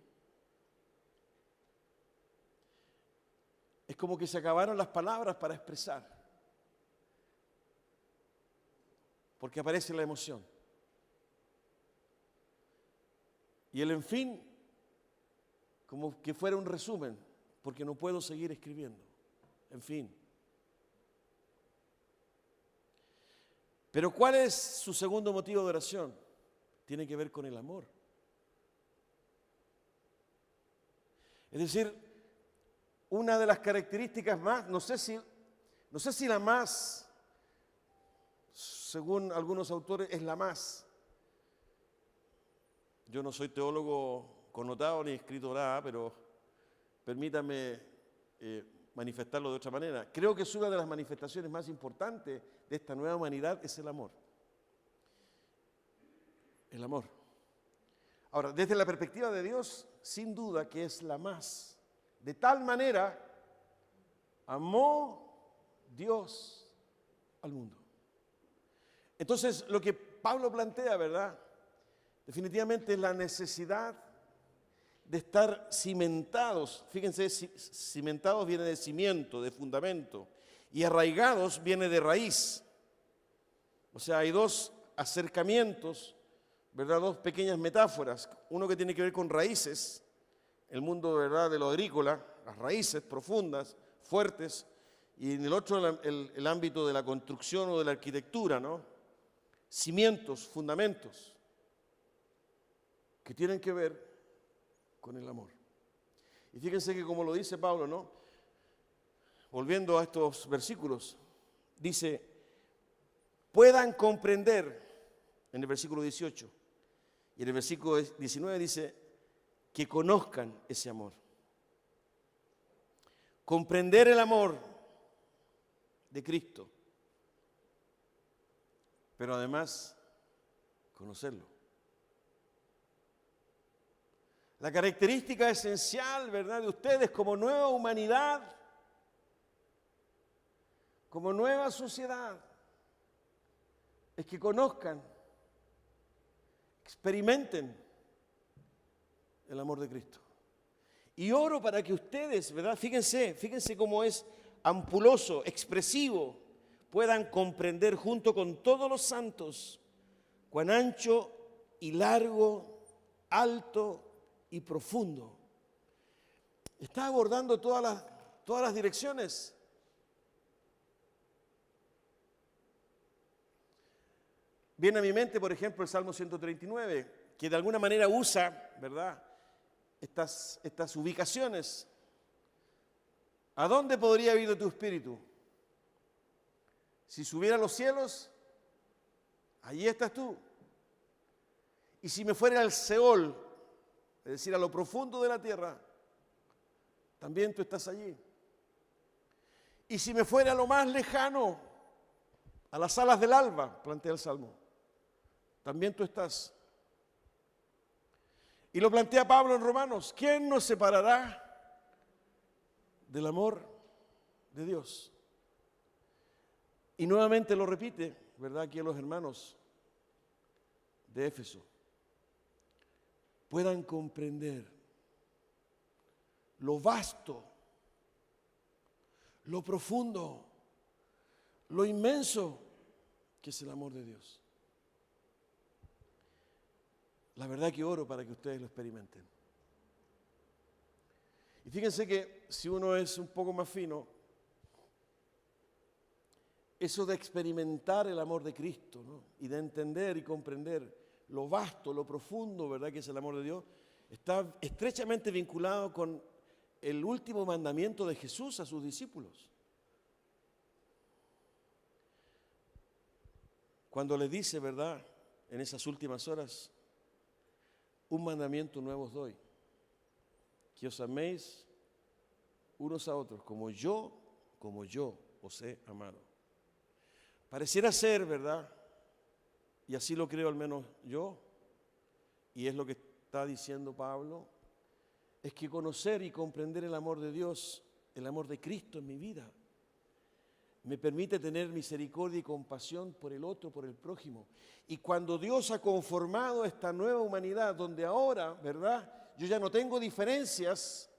Es como que se acabaron las palabras para expresar. porque aparece la emoción. Y el en fin, como que fuera un resumen, porque no puedo seguir escribiendo. En fin. Pero ¿cuál es su segundo motivo de oración? Tiene que ver con el amor. Es decir, una de las características más, no sé si la más, según algunos autores, es la más. Yo no soy teólogo connotado ni escrito nada, pero permítame manifestarlo de otra manera. Creo que es una de las manifestaciones más importantes de esta nueva humanidad, es el amor. El amor. Ahora, desde la perspectiva de Dios, sin duda que es la más. De tal manera, amó Dios al mundo. Entonces, lo que Pablo plantea, ¿verdad? Definitivamente es la necesidad de estar cimentados. Fíjense, cimentados viene de cimiento, de fundamento, y arraigados viene de raíz. O sea, hay dos acercamientos, ¿verdad? Dos pequeñas metáforas. Uno que tiene que ver con raíces, el mundo, ¿verdad?, de lo agrícola, las raíces profundas, fuertes, y en el otro el ámbito de la construcción o de la arquitectura, ¿no? Cimientos, fundamentos, que tienen que ver con el amor. Y fíjense que como lo dice Pablo, ¿no? Volviendo a estos versículos, dice, puedan comprender, en el versículo 18, y en el versículo 19 dice, que conozcan ese amor. Comprender el amor de Cristo, pero además conocerlo. La característica esencial, ¿verdad?, de ustedes como nueva humanidad, como nueva sociedad, es que conozcan, experimenten el amor de Cristo. Y oro para que ustedes, ¿verdad?, fíjense cómo es ampuloso, expresivo, puedan comprender junto con todos los santos cuán ancho y largo, alto y profundo. Está abordando todas las direcciones. Viene a mi mente, por ejemplo, el Salmo 139, que de alguna manera usa, ¿verdad?, estas ubicaciones. ¿A dónde podría ir tu espíritu? Si subiera a los cielos, allí estás tú. Y si me fuera al Seol, es decir, a lo profundo de la tierra, también tú estás allí. Y si me fuera a lo más lejano, a las alas del alba, plantea el Salmo, también tú estás. Y lo plantea Pablo en Romanos, ¿quién nos separará del amor de Dios? Y nuevamente lo repite, ¿verdad?, aquí a los hermanos de Éfeso. Puedan comprender lo vasto, lo profundo, lo inmenso que es el amor de Dios. La verdad que oro para que ustedes lo experimenten. Y fíjense que si uno es un poco más fino, eso de experimentar el amor de Cristo, ¿no?, y de entender y comprender lo vasto, lo profundo, ¿verdad?, que es el amor de Dios, está estrechamente vinculado con el último mandamiento de Jesús a sus discípulos. Cuando les dice, ¿verdad?, en esas últimas horas, un mandamiento nuevo os doy, que os améis unos a otros, como yo os he amado. Pareciera ser, ¿verdad?, y así lo creo al menos yo, y es lo que está diciendo Pablo, es que conocer y comprender el amor de Dios, el amor de Cristo en mi vida, me permite tener misericordia y compasión por el otro, por el prójimo. Y cuando Dios ha conformado esta nueva humanidad, donde ahora, ¿verdad?, yo ya no tengo diferencias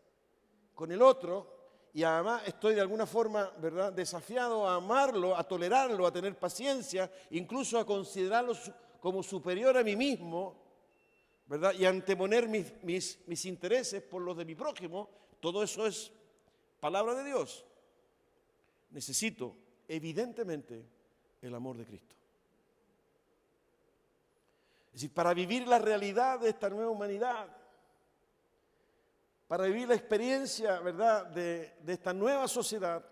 con el otro, y además estoy de alguna forma, ¿verdad?, desafiado a amarlo, a tolerarlo, a tener paciencia, incluso a considerarlo como superior a mí mismo, ¿verdad?, y anteponer mis intereses por los de mi prójimo, todo eso es palabra de Dios. Necesito, evidentemente, el amor de Cristo. Es decir, para vivir la realidad de esta nueva humanidad, para vivir la experiencia, ¿verdad?, de esta nueva sociedad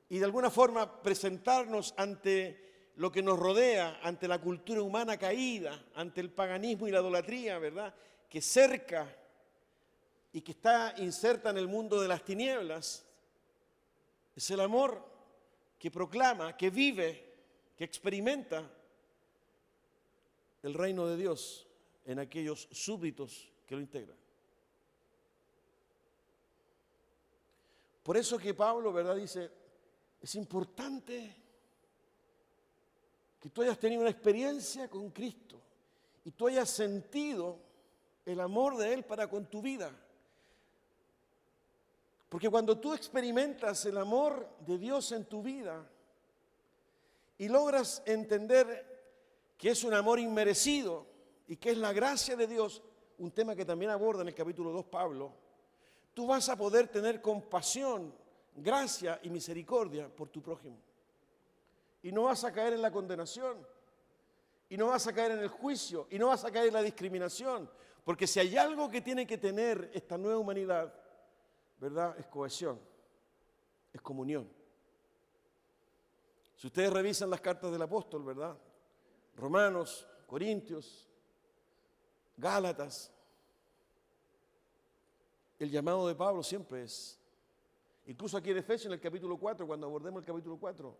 y de alguna forma presentarnos ante lo que nos rodea, ante la cultura humana caída, ante el paganismo y la idolatría, ¿verdad?, que cerca y que está inserta en el mundo de las tinieblas, es el amor que proclama, que vive, que experimenta el reino de Dios en aquellos súbditos que lo integran. Por eso que Pablo, ¿verdad?, dice, es importante que tú hayas tenido una experiencia con Cristo y tú hayas sentido el amor de Él para con tu vida. Porque cuando tú experimentas el amor de Dios en tu vida y logras entender que es un amor inmerecido y que es la gracia de Dios, un tema que también aborda en el capítulo 2 Pablo, tú vas a poder tener compasión, gracia y misericordia por tu prójimo. Y no vas a caer en la condenación, y no vas a caer en el juicio, y no vas a caer en la discriminación, porque si hay algo que tiene que tener esta nueva humanidad, ¿verdad?, es cohesión, es comunión. Si ustedes revisan las cartas del apóstol, ¿verdad?, Romanos, Corintios, Gálatas, el llamado de Pablo siempre es, incluso aquí en Efesios, en el capítulo 4, cuando abordemos el capítulo 4,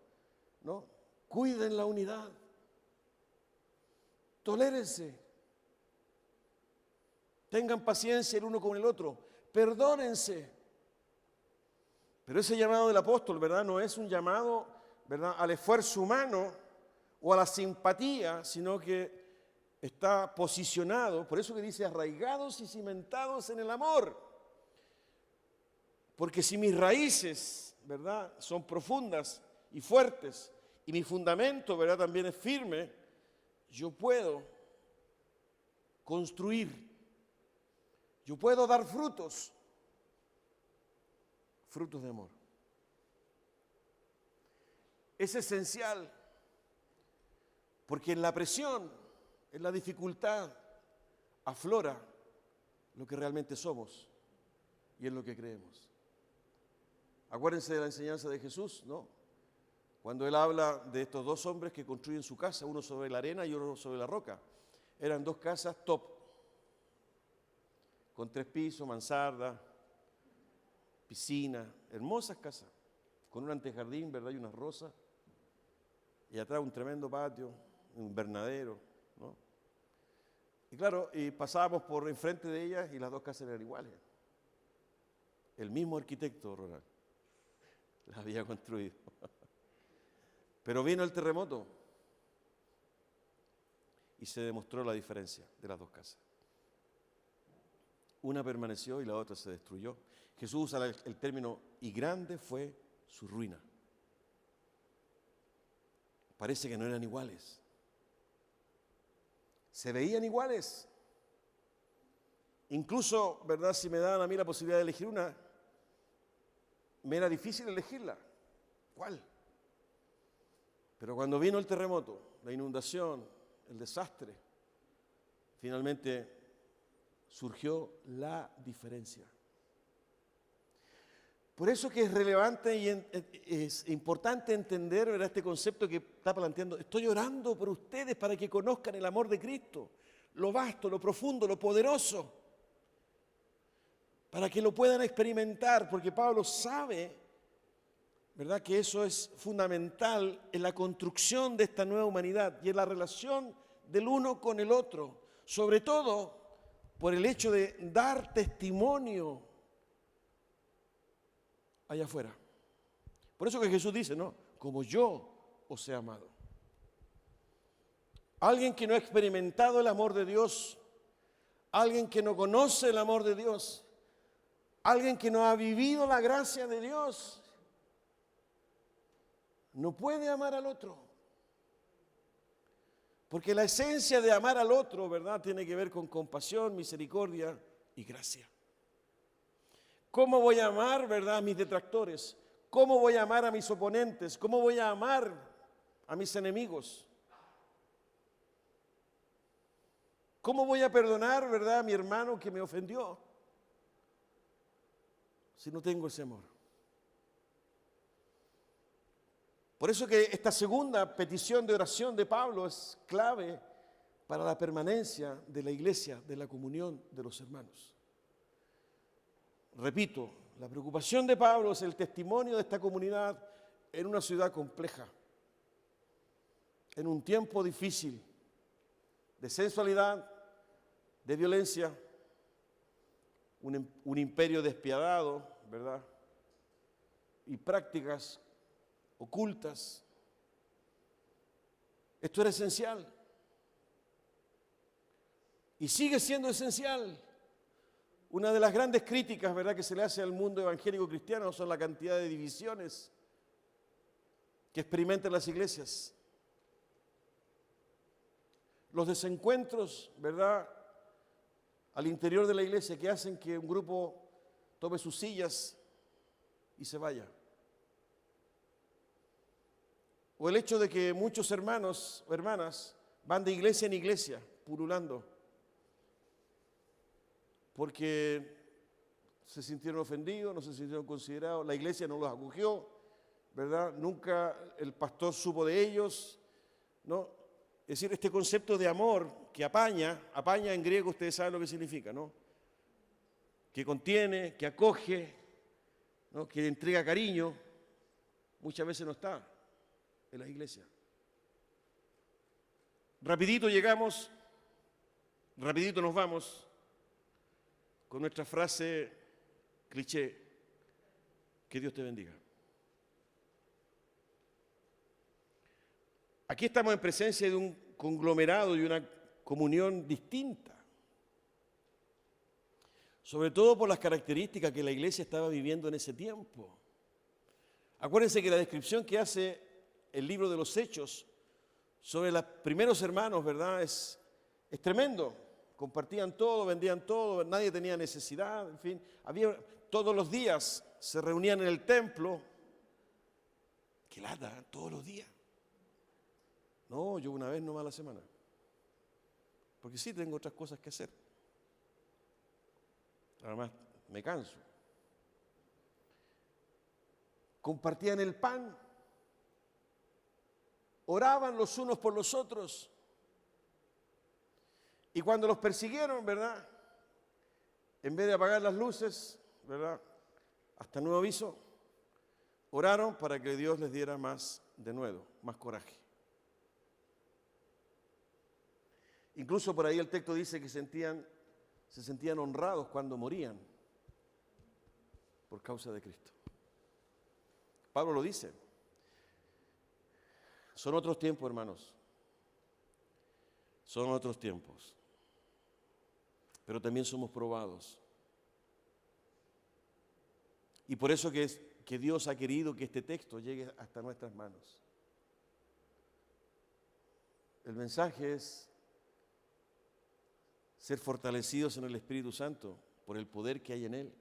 ¿no?, cuiden la unidad, tolérense, tengan paciencia el uno con el otro, perdónense. Pero ese llamado del apóstol, ¿verdad?, no es un llamado, ¿verdad?, al esfuerzo humano o a la simpatía, sino que está posicionado, por eso que dice arraigados y cimentados en el amor. Porque si mis raíces, ¿verdad?, son profundas y fuertes y mi fundamento, ¿verdad?, también es firme, yo puedo construir, yo puedo dar frutos de amor. Es esencial, porque en la presión, en la dificultad, aflora lo que realmente somos y en lo que creemos. Acuérdense de la enseñanza de Jesús, ¿no?, cuando Él habla de estos dos hombres que construyen su casa, uno sobre la arena y otro sobre la roca. Eran dos casas top, con 3 pisos, mansarda, piscina, hermosas casas, con un antejardín, ¿verdad?, y unas rosas, y atrás un tremendo patio, un invernadero, ¿no? Y claro, y pasábamos por enfrente de ellas y las dos casas eran iguales. El mismo arquitecto rural las había construido. Pero vino el terremoto y se demostró la diferencia de las dos casas. Una permaneció y la otra se destruyó. Jesús usa el término, y grande fue su ruina. Parece que no eran iguales. Se veían iguales. Incluso, ¿verdad?, si me daban a mí la posibilidad de elegir una, me era difícil elegirla. ¿Cuál? Pero cuando vino el terremoto, la inundación, el desastre, finalmente surgió la diferencia. Por eso que es relevante y es importante entender, ¿verdad?, este concepto que está planteando. Estoy orando por ustedes para que conozcan el amor de Cristo, lo vasto, lo profundo, lo poderoso, para que lo puedan experimentar, porque Pablo sabe, ¿verdad?, que eso es fundamental en la construcción de esta nueva humanidad y en la relación del uno con el otro, sobre todo por el hecho de dar testimonio allá afuera. Por eso que Jesús dice, ¿no?, como yo os he amado. Alguien que no ha experimentado el amor de Dios, alguien que no conoce el amor de Dios, Alguien que no ha vivido la gracia de Dios no puede amar al otro. Porque la esencia de amar al otro, ¿verdad?, tiene que ver con compasión, misericordia y gracia. ¿Cómo voy a amar, verdad, a mis detractores? ¿Cómo voy a amar a mis oponentes? ¿Cómo voy a amar a mis enemigos? ¿Cómo voy a perdonar, verdad, a mi hermano que me ofendió si no tengo ese amor? Por eso que esta segunda petición de oración de Pablo es clave para la permanencia de la iglesia, de la comunión de los hermanos. Repito, la preocupación de Pablo es el testimonio de esta comunidad en una ciudad compleja, en un tiempo difícil, de sensualidad, de violencia, un imperio despiadado, ¿verdad? Y prácticas ocultas. Esto era esencial. Y sigue siendo esencial. Una de las grandes críticas, ¿verdad?, que se le hace al mundo evangélico cristiano son la cantidad de divisiones que experimentan las iglesias. Los desencuentros, ¿verdad?, al interior de la iglesia que hacen que un grupo tome sus sillas y se vaya. O el hecho de que muchos hermanos o hermanas van de iglesia en iglesia, pululando, porque se sintieron ofendidos, no se sintieron considerados, la iglesia no los acogió, ¿verdad? Nunca el pastor supo de ellos, ¿no? Es decir, este concepto de amor que apaña en griego, ustedes saben lo que significa, ¿no? Que contiene, que acoge, ¿no?, que entrega cariño, muchas veces no está en las iglesias. Rapidito llegamos, rapidito nos vamos con nuestra frase cliché: que Dios te bendiga. Aquí estamos en presencia de un conglomerado y una comunión distinta, sobre todo por las características que la iglesia estaba viviendo en ese tiempo. Acuérdense que la descripción que hace el libro de los Hechos sobre los primeros hermanos, ¿verdad?, es tremendo. Compartían todo, vendían todo, nadie tenía necesidad, en fin. Todos los días se reunían en el templo. ¡Qué lata! Todos los días. No, yo una vez nomás a la semana. Porque sí tengo otras cosas que hacer. Además, me canso. Compartían el pan. Oraban los unos por los otros. Y cuando los persiguieron, ¿verdad?, en vez de apagar las luces, ¿verdad?, hasta nuevo aviso, oraron para que Dios les diera más denuedo, más coraje. Incluso por ahí el texto dice que se sentían honrados cuando morían por causa de Cristo. Pablo lo dice. Son otros tiempos, hermanos. Son otros tiempos. Pero también somos probados. Y por eso que Dios ha querido que este texto llegue hasta nuestras manos. El mensaje es ser fortalecidos en el Espíritu Santo por el poder que hay en Él.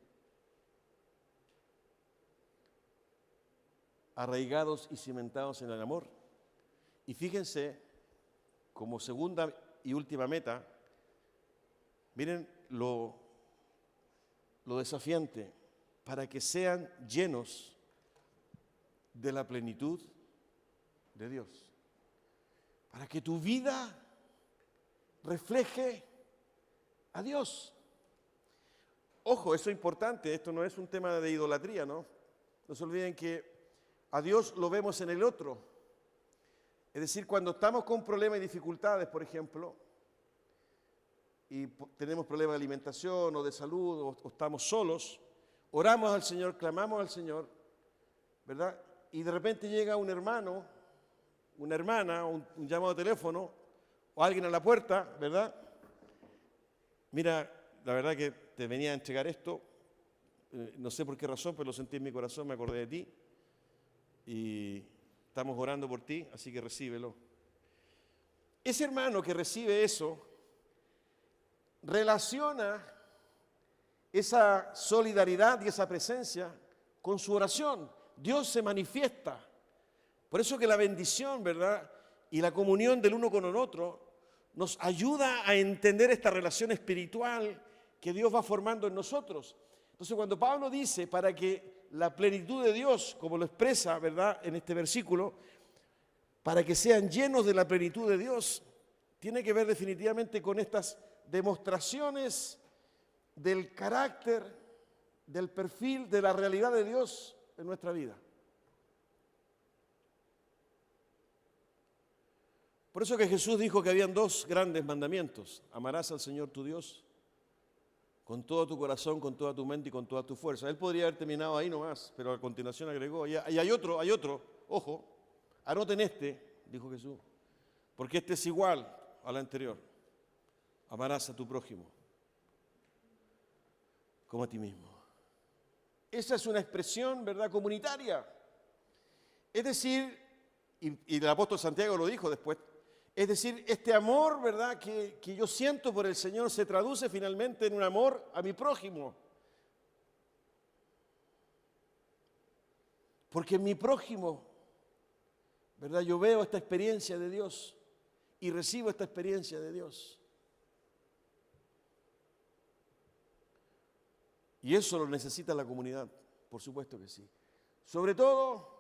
Arraigados y cimentados en el amor. Y fíjense, como segunda y última meta, miren lo desafiante, para que sean llenos de la plenitud de Dios. Para que tu vida refleje a Dios. Ojo, eso es importante, esto no es un tema de idolatría, ¿no? No se olviden que a Dios lo vemos en el otro. Es decir, cuando estamos con problemas y dificultades, por ejemplo, y tenemos problemas de alimentación o de salud o estamos solos, oramos al Señor, clamamos al Señor, ¿verdad? Y de repente llega un hermano, una hermana, un llamado de teléfono o alguien a la puerta, ¿verdad? Mira, la verdad que te venía a entregar esto, no sé por qué razón, pero lo sentí en mi corazón, me acordé de ti. Y estamos orando por ti, así que recíbelo. Ese hermano que recibe eso, relaciona esa solidaridad y esa presencia con su oración. Dios se manifiesta. Por eso que la bendición, ¿verdad? Y la comunión del uno con el otro nos ayuda a entender esta relación espiritual que Dios va formando en nosotros. Entonces, cuando Pablo dice, para que la plenitud de Dios, como lo expresa, ¿verdad?, en este versículo, para que sean llenos de la plenitud de Dios, tiene que ver definitivamente con estas demostraciones del carácter, del perfil, de la realidad de Dios en nuestra vida. Por eso que Jesús dijo que habían dos grandes mandamientos: amarás al Señor tu Dios con todo tu corazón, con toda tu mente y con toda tu fuerza. Él podría haber terminado ahí nomás, pero a continuación agregó, y hay otro, ojo, anoten este, dijo Jesús, porque este es igual al anterior: amarás a tu prójimo como a ti mismo. Esa es una expresión, ¿verdad?, comunitaria. Es decir, y el apóstol Santiago lo dijo después, es decir, este amor, ¿verdad?, que yo siento por el Señor se traduce finalmente en un amor a mi prójimo. Porque en mi prójimo, ¿verdad?, yo veo esta experiencia de Dios y recibo esta experiencia de Dios. Y eso lo necesita la comunidad, por supuesto que sí. Sobre todo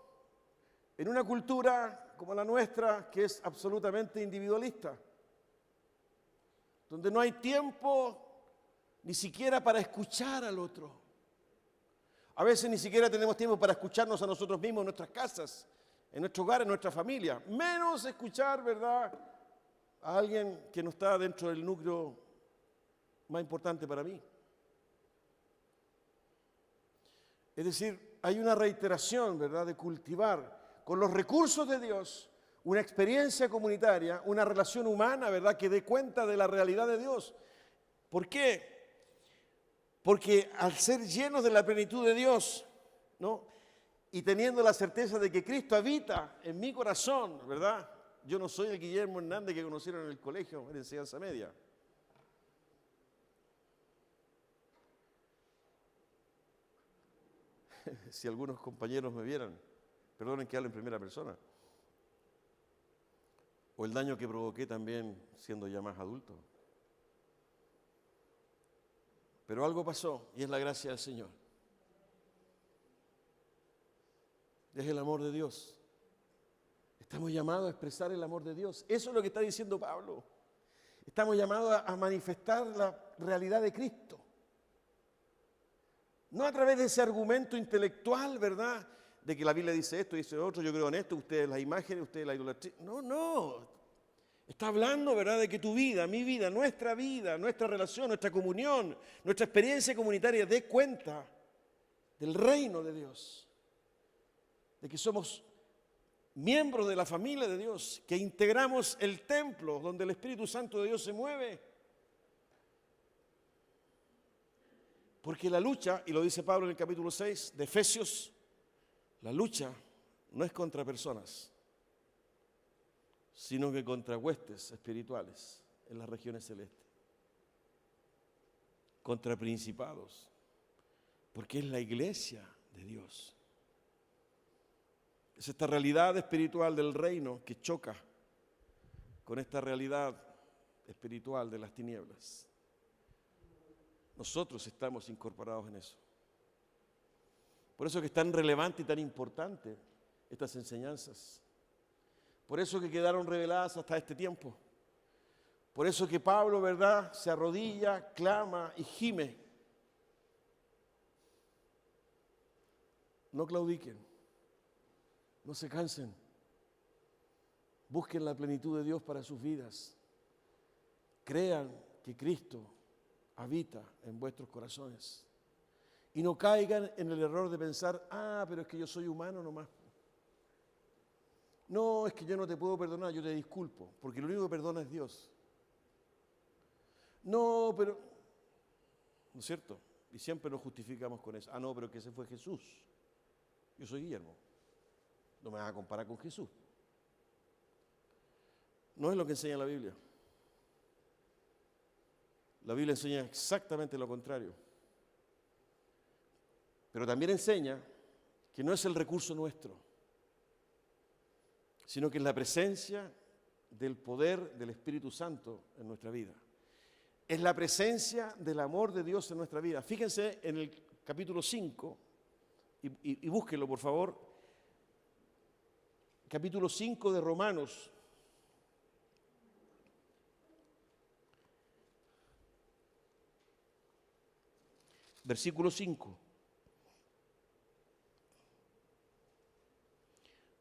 en una cultura como la nuestra, que es absolutamente individualista, donde no hay tiempo ni siquiera para escuchar al otro. A veces ni siquiera tenemos tiempo para escucharnos a nosotros mismos en nuestras casas, en nuestro hogar, en nuestra familia. Menos escuchar, ¿verdad?, a alguien que no está dentro del núcleo más importante para mí. Es decir, hay una reiteración, ¿verdad?, de cultivar con los recursos de Dios una experiencia comunitaria, una relación humana, ¿verdad?, que dé cuenta de la realidad de Dios. ¿Por qué? Porque al ser llenos de la plenitud de Dios, ¿no?, y teniendo la certeza de que Cristo habita en mi corazón, ¿verdad? Yo no soy el Guillermo Hernández que conocieron en el colegio, en enseñanza media. Si algunos compañeros me vieran, perdonen que hable en primera persona, o el daño que provoqué también siendo ya más adulto. Pero algo pasó y es la gracia del Señor. Es el amor de Dios. Estamos llamados a expresar el amor de Dios. Eso es lo que está diciendo Pablo. Estamos llamados a manifestar la realidad de Cristo. No a través de ese argumento intelectual, ¿verdad?, de que la Biblia dice esto, dice otro, yo creo en esto, ustedes la imagen, ustedes la idolatría. No. Está hablando, ¿verdad?, de que tu vida, mi vida, nuestra relación, nuestra comunión, nuestra experiencia comunitaria dé cuenta del reino de Dios. De que somos miembros de la familia de Dios, que integramos el templo donde el Espíritu Santo de Dios se mueve. Porque la lucha, y lo dice Pablo en el capítulo 6 de Efesios, la lucha no es contra personas, sino que contra huestes espirituales en las regiones celestes, contra principados, porque es la iglesia de Dios. Es esta realidad espiritual del reino que choca con esta realidad espiritual de las tinieblas. Nosotros estamos incorporados en eso. Por eso que es tan relevante y tan importante estas enseñanzas. Por eso que quedaron reveladas hasta este tiempo. Por eso que Pablo, ¿verdad?, se arrodilla, clama y gime. No claudiquen, no se cansen. Busquen la plenitud de Dios para sus vidas. Crean que Cristo habita en vuestros corazones. Y no caigan en el error de pensar, pero es que yo soy humano nomás. No, es que yo no te puedo perdonar, yo te disculpo, porque lo único que perdona es Dios. No, pero, ¿no es cierto? Y siempre nos justificamos con eso. Ah, no, pero que ese fue Jesús. Yo soy Guillermo. No me vas a comparar con Jesús. No es lo que enseña la Biblia. La Biblia enseña exactamente lo contrario. Pero también enseña que no es el recurso nuestro, sino que es la presencia del poder del Espíritu Santo en nuestra vida. Es la presencia del amor de Dios en nuestra vida. Fíjense en el capítulo 5, y búsquenlo por favor, capítulo 5 de Romanos. Versículo 5.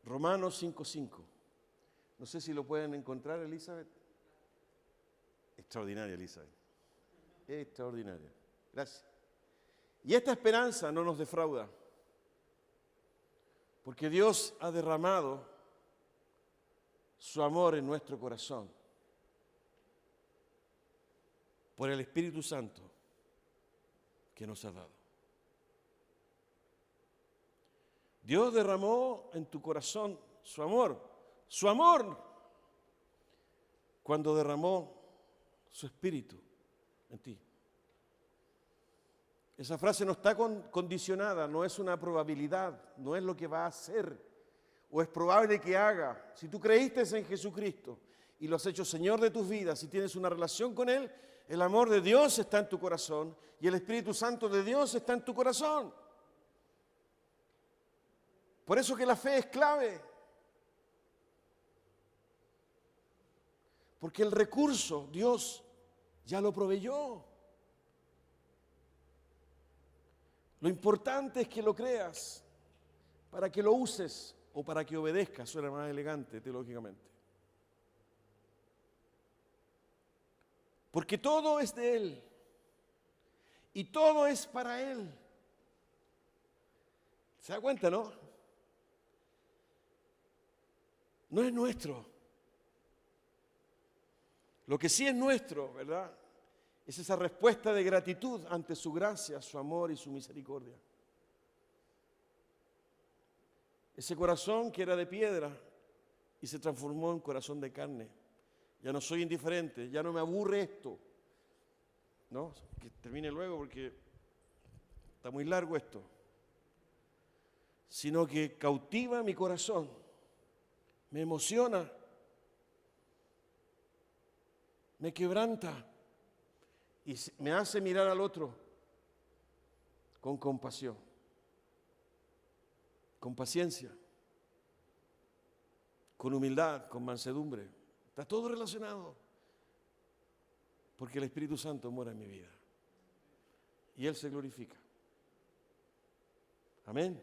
Romanos 5:5. No sé si lo pueden encontrar, Elizabeth. Extraordinaria, Elizabeth. Extraordinaria. Gracias. Y esta esperanza no nos defrauda, porque Dios ha derramado su amor en nuestro corazón por el Espíritu Santo que nos ha dado. Dios derramó en tu corazón su amor, cuando derramó su Espíritu en ti. Esa frase no está condicionada, no es una probabilidad, no es lo que va a hacer o es probable que haga. Si tú creíste en Jesucristo y lo has hecho Señor de tus vidas, si tienes una relación con Él, el amor de Dios está en tu corazón y el Espíritu Santo de Dios está en tu corazón. Por eso que la fe es clave. Porque el recurso Dios ya lo proveyó. Lo importante es que lo creas para que lo uses o para que obedezcas. Suena más elegante teológicamente. Porque todo es de Él y todo es para Él. ¿Se da cuenta, no? No es nuestro. Lo que sí es nuestro, ¿verdad?, es esa respuesta de gratitud ante su gracia, su amor y su misericordia. Ese corazón que era de piedra y se transformó en corazón de carne. Ya no soy indiferente, ya no me aburre esto. No, que termine luego porque está muy largo esto. Sino que cautiva mi corazón, me emociona, me quebranta y me hace mirar al otro con compasión, con paciencia, con humildad, con mansedumbre. Está todo relacionado, porque el Espíritu Santo mora en mi vida y Él se glorifica. Amén.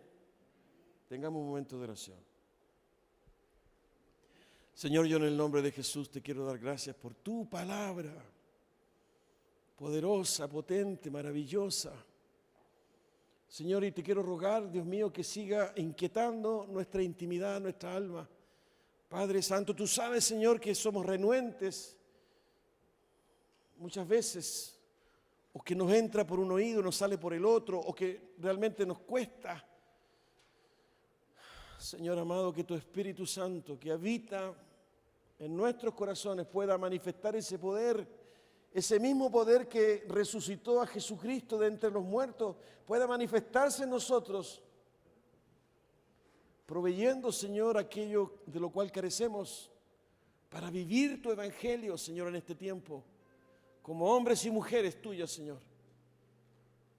Tengamos un momento de oración. Señor, yo en el nombre de Jesús te quiero dar gracias por tu palabra, poderosa, potente, maravillosa. Señor, y te quiero rogar, Dios mío, que siga inquietando nuestra intimidad, nuestra alma. Padre Santo, tú sabes, Señor, que somos renuentes muchas veces, o que nos entra por un oído, nos sale por el otro, o que realmente nos cuesta. Señor amado, que tu Espíritu Santo, que habita en nuestros corazones, pueda manifestar ese poder, ese mismo poder que resucitó a Jesucristo de entre los muertos, pueda manifestarse en nosotros, proveyendo, Señor, aquello de lo cual carecemos para vivir tu evangelio, Señor, en este tiempo, como hombres y mujeres tuyas, Señor,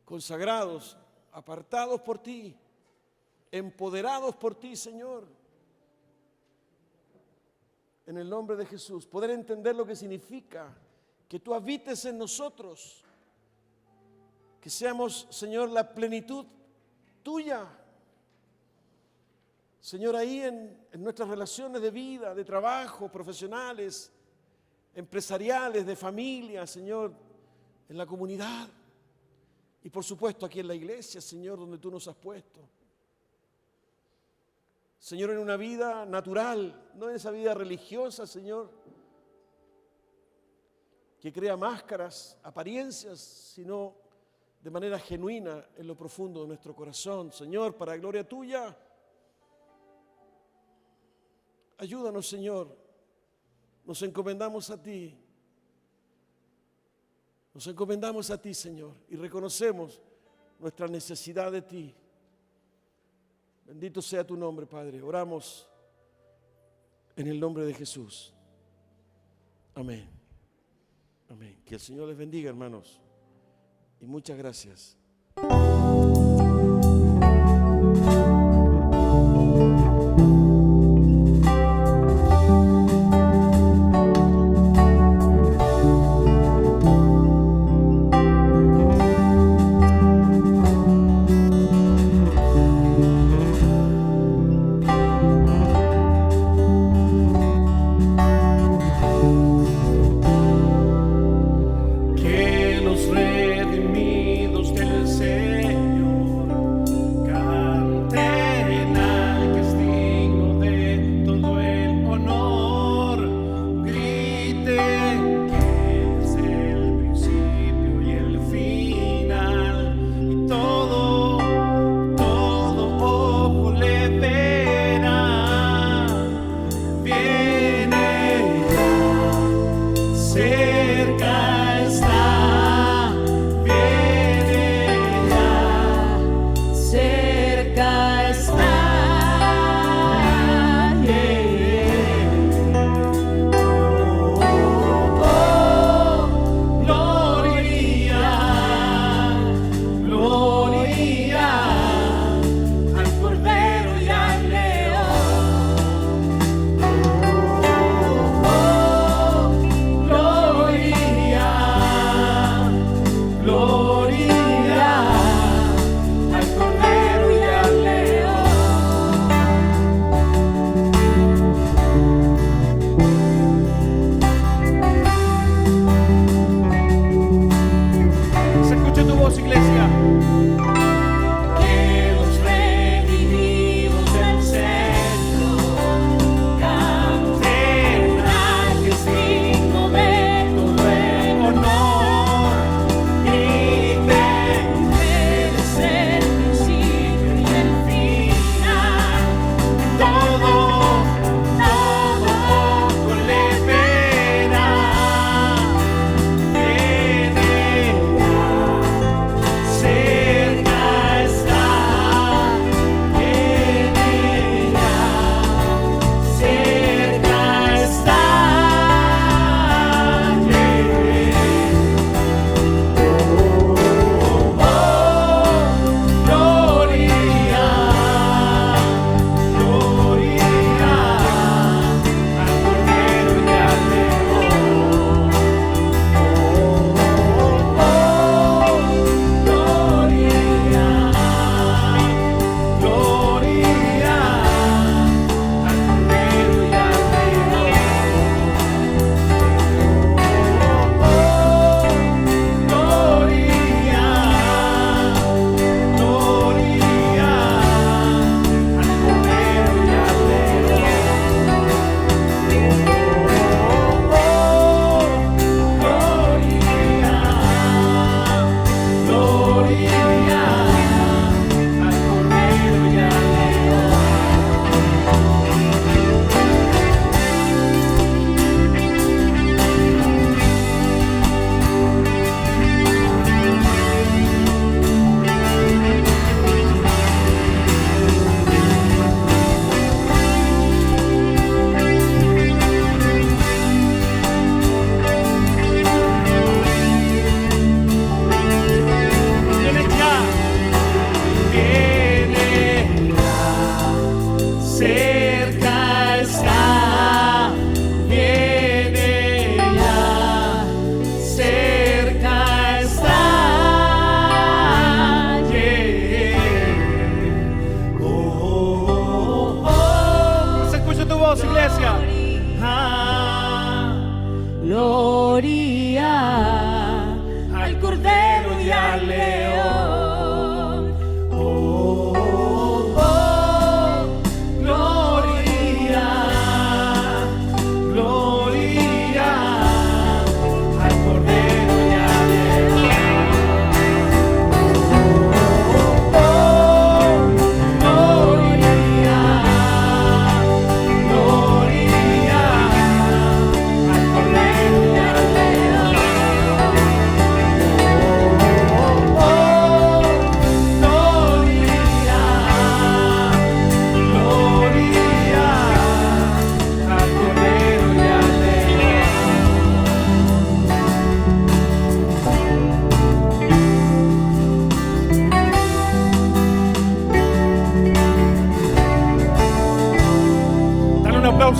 consagrados, apartados por ti, empoderados por ti, Señor. En el nombre de Jesús, poder entender lo que significa que tú habites en nosotros, que seamos, Señor, la plenitud tuya. Señor, ahí en nuestras relaciones de vida, de trabajo, profesionales, empresariales, de familia, Señor, en la comunidad y por supuesto aquí en la iglesia, Señor, donde tú nos has puesto. Señor, en una vida natural, no en esa vida religiosa, Señor, que crea máscaras, apariencias, sino de manera genuina en lo profundo de nuestro corazón. Señor, para gloria tuya, ayúdanos, Señor. Nos encomendamos a ti. Nos encomendamos a ti, Señor, y reconocemos nuestra necesidad de ti. Bendito sea tu nombre, Padre. Oramos en el nombre de Jesús. Amén. Amén. Que el Señor les bendiga, hermanos. Y muchas gracias. Que los redimidos del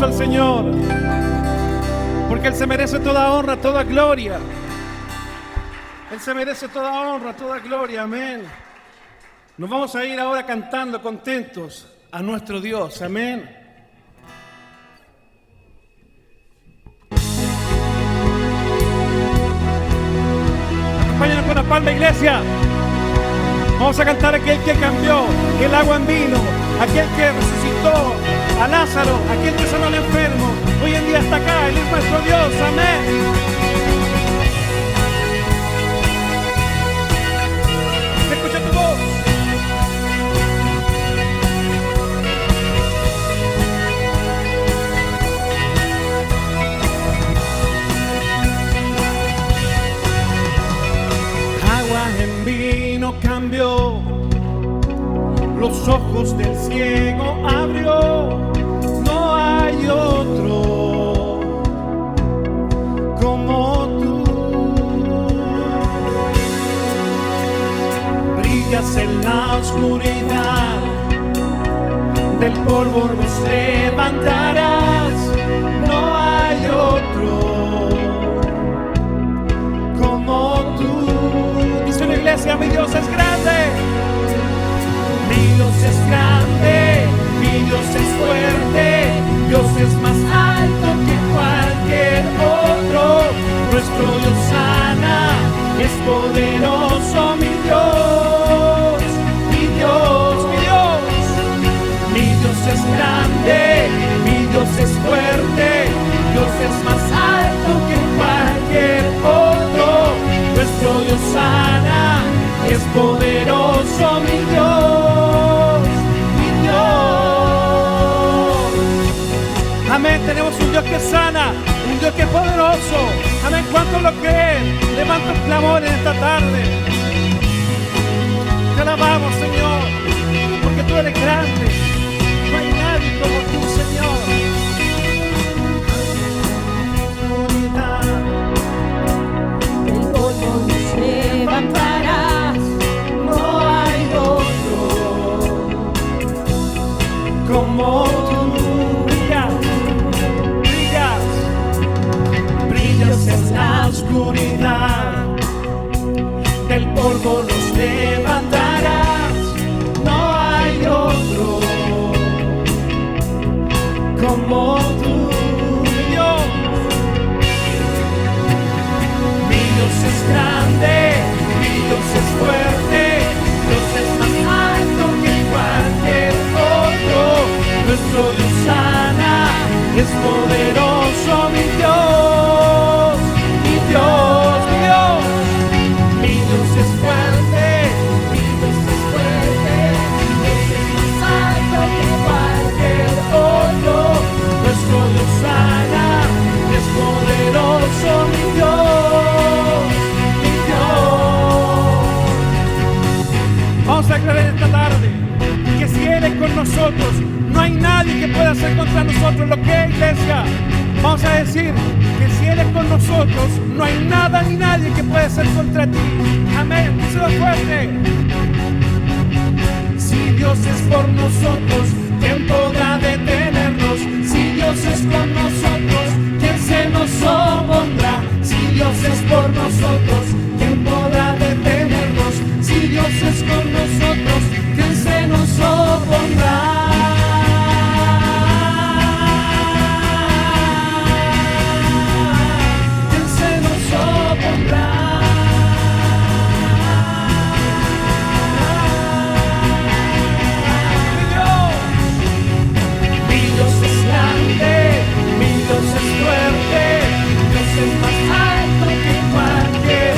aplauso al Señor, porque Él se merece toda honra, toda gloria. Él se merece toda honra, toda gloria, amén. Nos vamos a ir ahora cantando contentos a nuestro Dios, amén. Acompáñanos con la palma, iglesia. Vamos a cantar aquel que cambió el agua en vino, aquel que resucitó a Lázaro, aquel que sanó al enfermo. Hoy en día está acá, Él es nuestro Dios, amén. ¿Se escucha tu voz? Agua en vino cambió, los ojos del ciego abrió. No hay otro como tú. Brillas en la oscuridad, del polvo nos levantarás. No hay otro como tú. Dice la iglesia, mi Dios es grande. Mi Dios es grande, mi Dios es fuerte, Dios es más alto que cualquier otro. Nuestro Dios sana, es poderoso, mi Dios, mi Dios, mi Dios. Mi Dios es grande, mi Dios es fuerte, Dios es más alto que cualquier otro. Nuestro Dios sana, es poderoso, mi Dios, mi Dios. Amén, tenemos un Dios que sana, un Dios que es poderoso. Amén, ¿cuántos lo creen? Levanta un clamor en esta tarde. Te alabamos, Señor, porque tú eres grande. No hay nadie como tú, Señor. El polvo nos levantarás, no hay otro Como tú brillas, brillas, brillas en la oscuridad. Del polvo nos levantarás, no hay otro como tú, mi Dios. Mi Dios es grande, mi Dios es fuerte, Dios es más alto que cualquier otro. Nuestro Dios sana, es poderoso, mi Dios, mi Dios, mi Dios. Mi Dios es fuerte, mi Dios es fuerte, Dios es más alto que cualquier otro. Nuestro Dios sana, es poderoso, mi Dios, mi Dios. Vamos a aclarar esta tarde que si Él es con nosotros, no hay nadie que pueda hacer contra nosotros lo que es, iglesia. Vamos a decir que si Él es con nosotros, no hay nada ni nadie que pueda hacer contra ti. Amén, díselo fuerte. Si Dios es por nosotros, ¿quién podrá detenernos? Si Dios es con nosotros, ¿quién se nos opondrá? Si Dios es por nosotros, ¿quién podrá detenernos? Si Dios es con nosotros, ¿quién se nos opondrá? ¿Quién se nos opondrá? Mi Dios es grande, mi Dios es fuerte, Dios es más alto que cualquier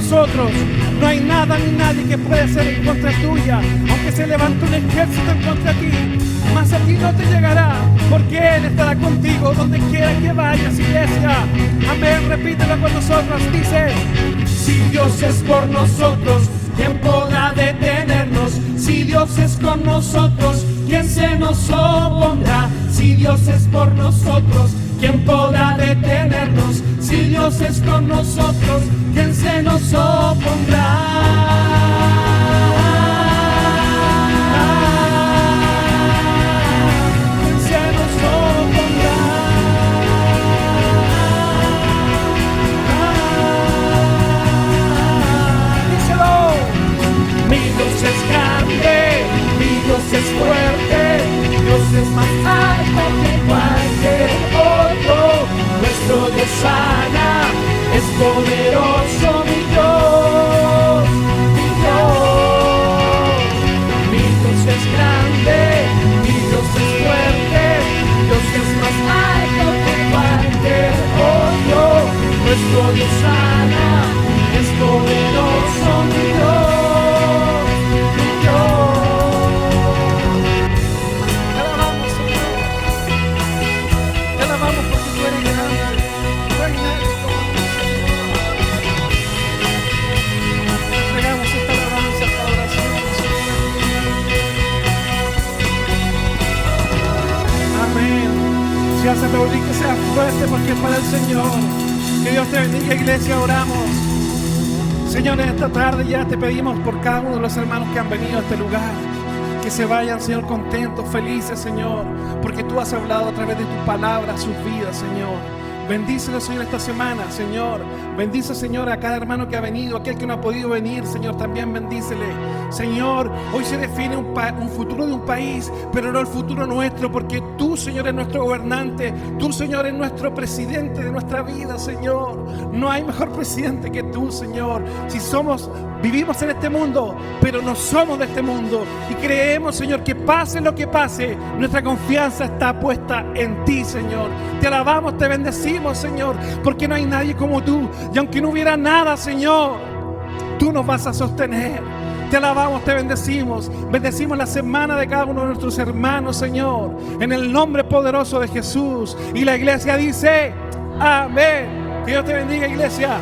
nosotros, no hay nada ni nadie que pueda hacer en contra tuya. Aunque se levante un ejército en contra de ti, mas a ti no te llegará, porque Él estará contigo donde quiera que vayas, iglesia. Amén, repítelo con nosotros, dice: si Dios es por nosotros, ¿quién podrá detenernos? Si Dios es con nosotros, ¿quién se nos opondrá? Si Dios es por nosotros, ¿quién podrá detenernos? Si Dios es con nosotros, ¿quién se nos opondrá? ¿Quién se nos opondrá? Díselo. Mi Dios es grande, mi Dios es fuerte, Dios es más alto que cualquier otro. Nuestro Dios sana, es poderoso, mi Dios, mi Dios. Mi Dios es grande, mi Dios es fuerte, Dios es más alto que cualquier otro. Nuestro Dios sana, es poderoso, mi Dios. Si hace reunir que sea fuerte porque es para el Señor. Que Dios te bendiga, iglesia, oramos. Señor, en esta tarde ya te pedimos por cada uno de los hermanos que han venido a este lugar, que se vayan, Señor, contentos, felices, Señor, porque tú has hablado a través de tu palabra a sus vidas, Señor. Bendícelo, Señor, esta semana, Señor. Bendice, Señor, a cada hermano que ha venido, aquel que no ha podido venir, Señor, también bendícele. Señor, hoy se define un futuro de un país, pero no el futuro nuestro, porque tú, Señor, eres nuestro gobernante. Tú, Señor, eres nuestro presidente de nuestra vida, Señor. No hay mejor presidente que tú, Señor. Si vivimos en este mundo, pero no somos de este mundo. Y creemos, Señor, que pase lo que pase, nuestra confianza está puesta en ti, Señor. Te alabamos, te bendecimos, Señor, porque no hay nadie como tú. Y aunque no hubiera nada, Señor, tú nos vas a sostener. Te alabamos, te bendecimos. Bendecimos la semana de cada uno de nuestros hermanos, Señor, en el nombre poderoso de Jesús. Y la iglesia dice: amén. Que Dios te bendiga, iglesia.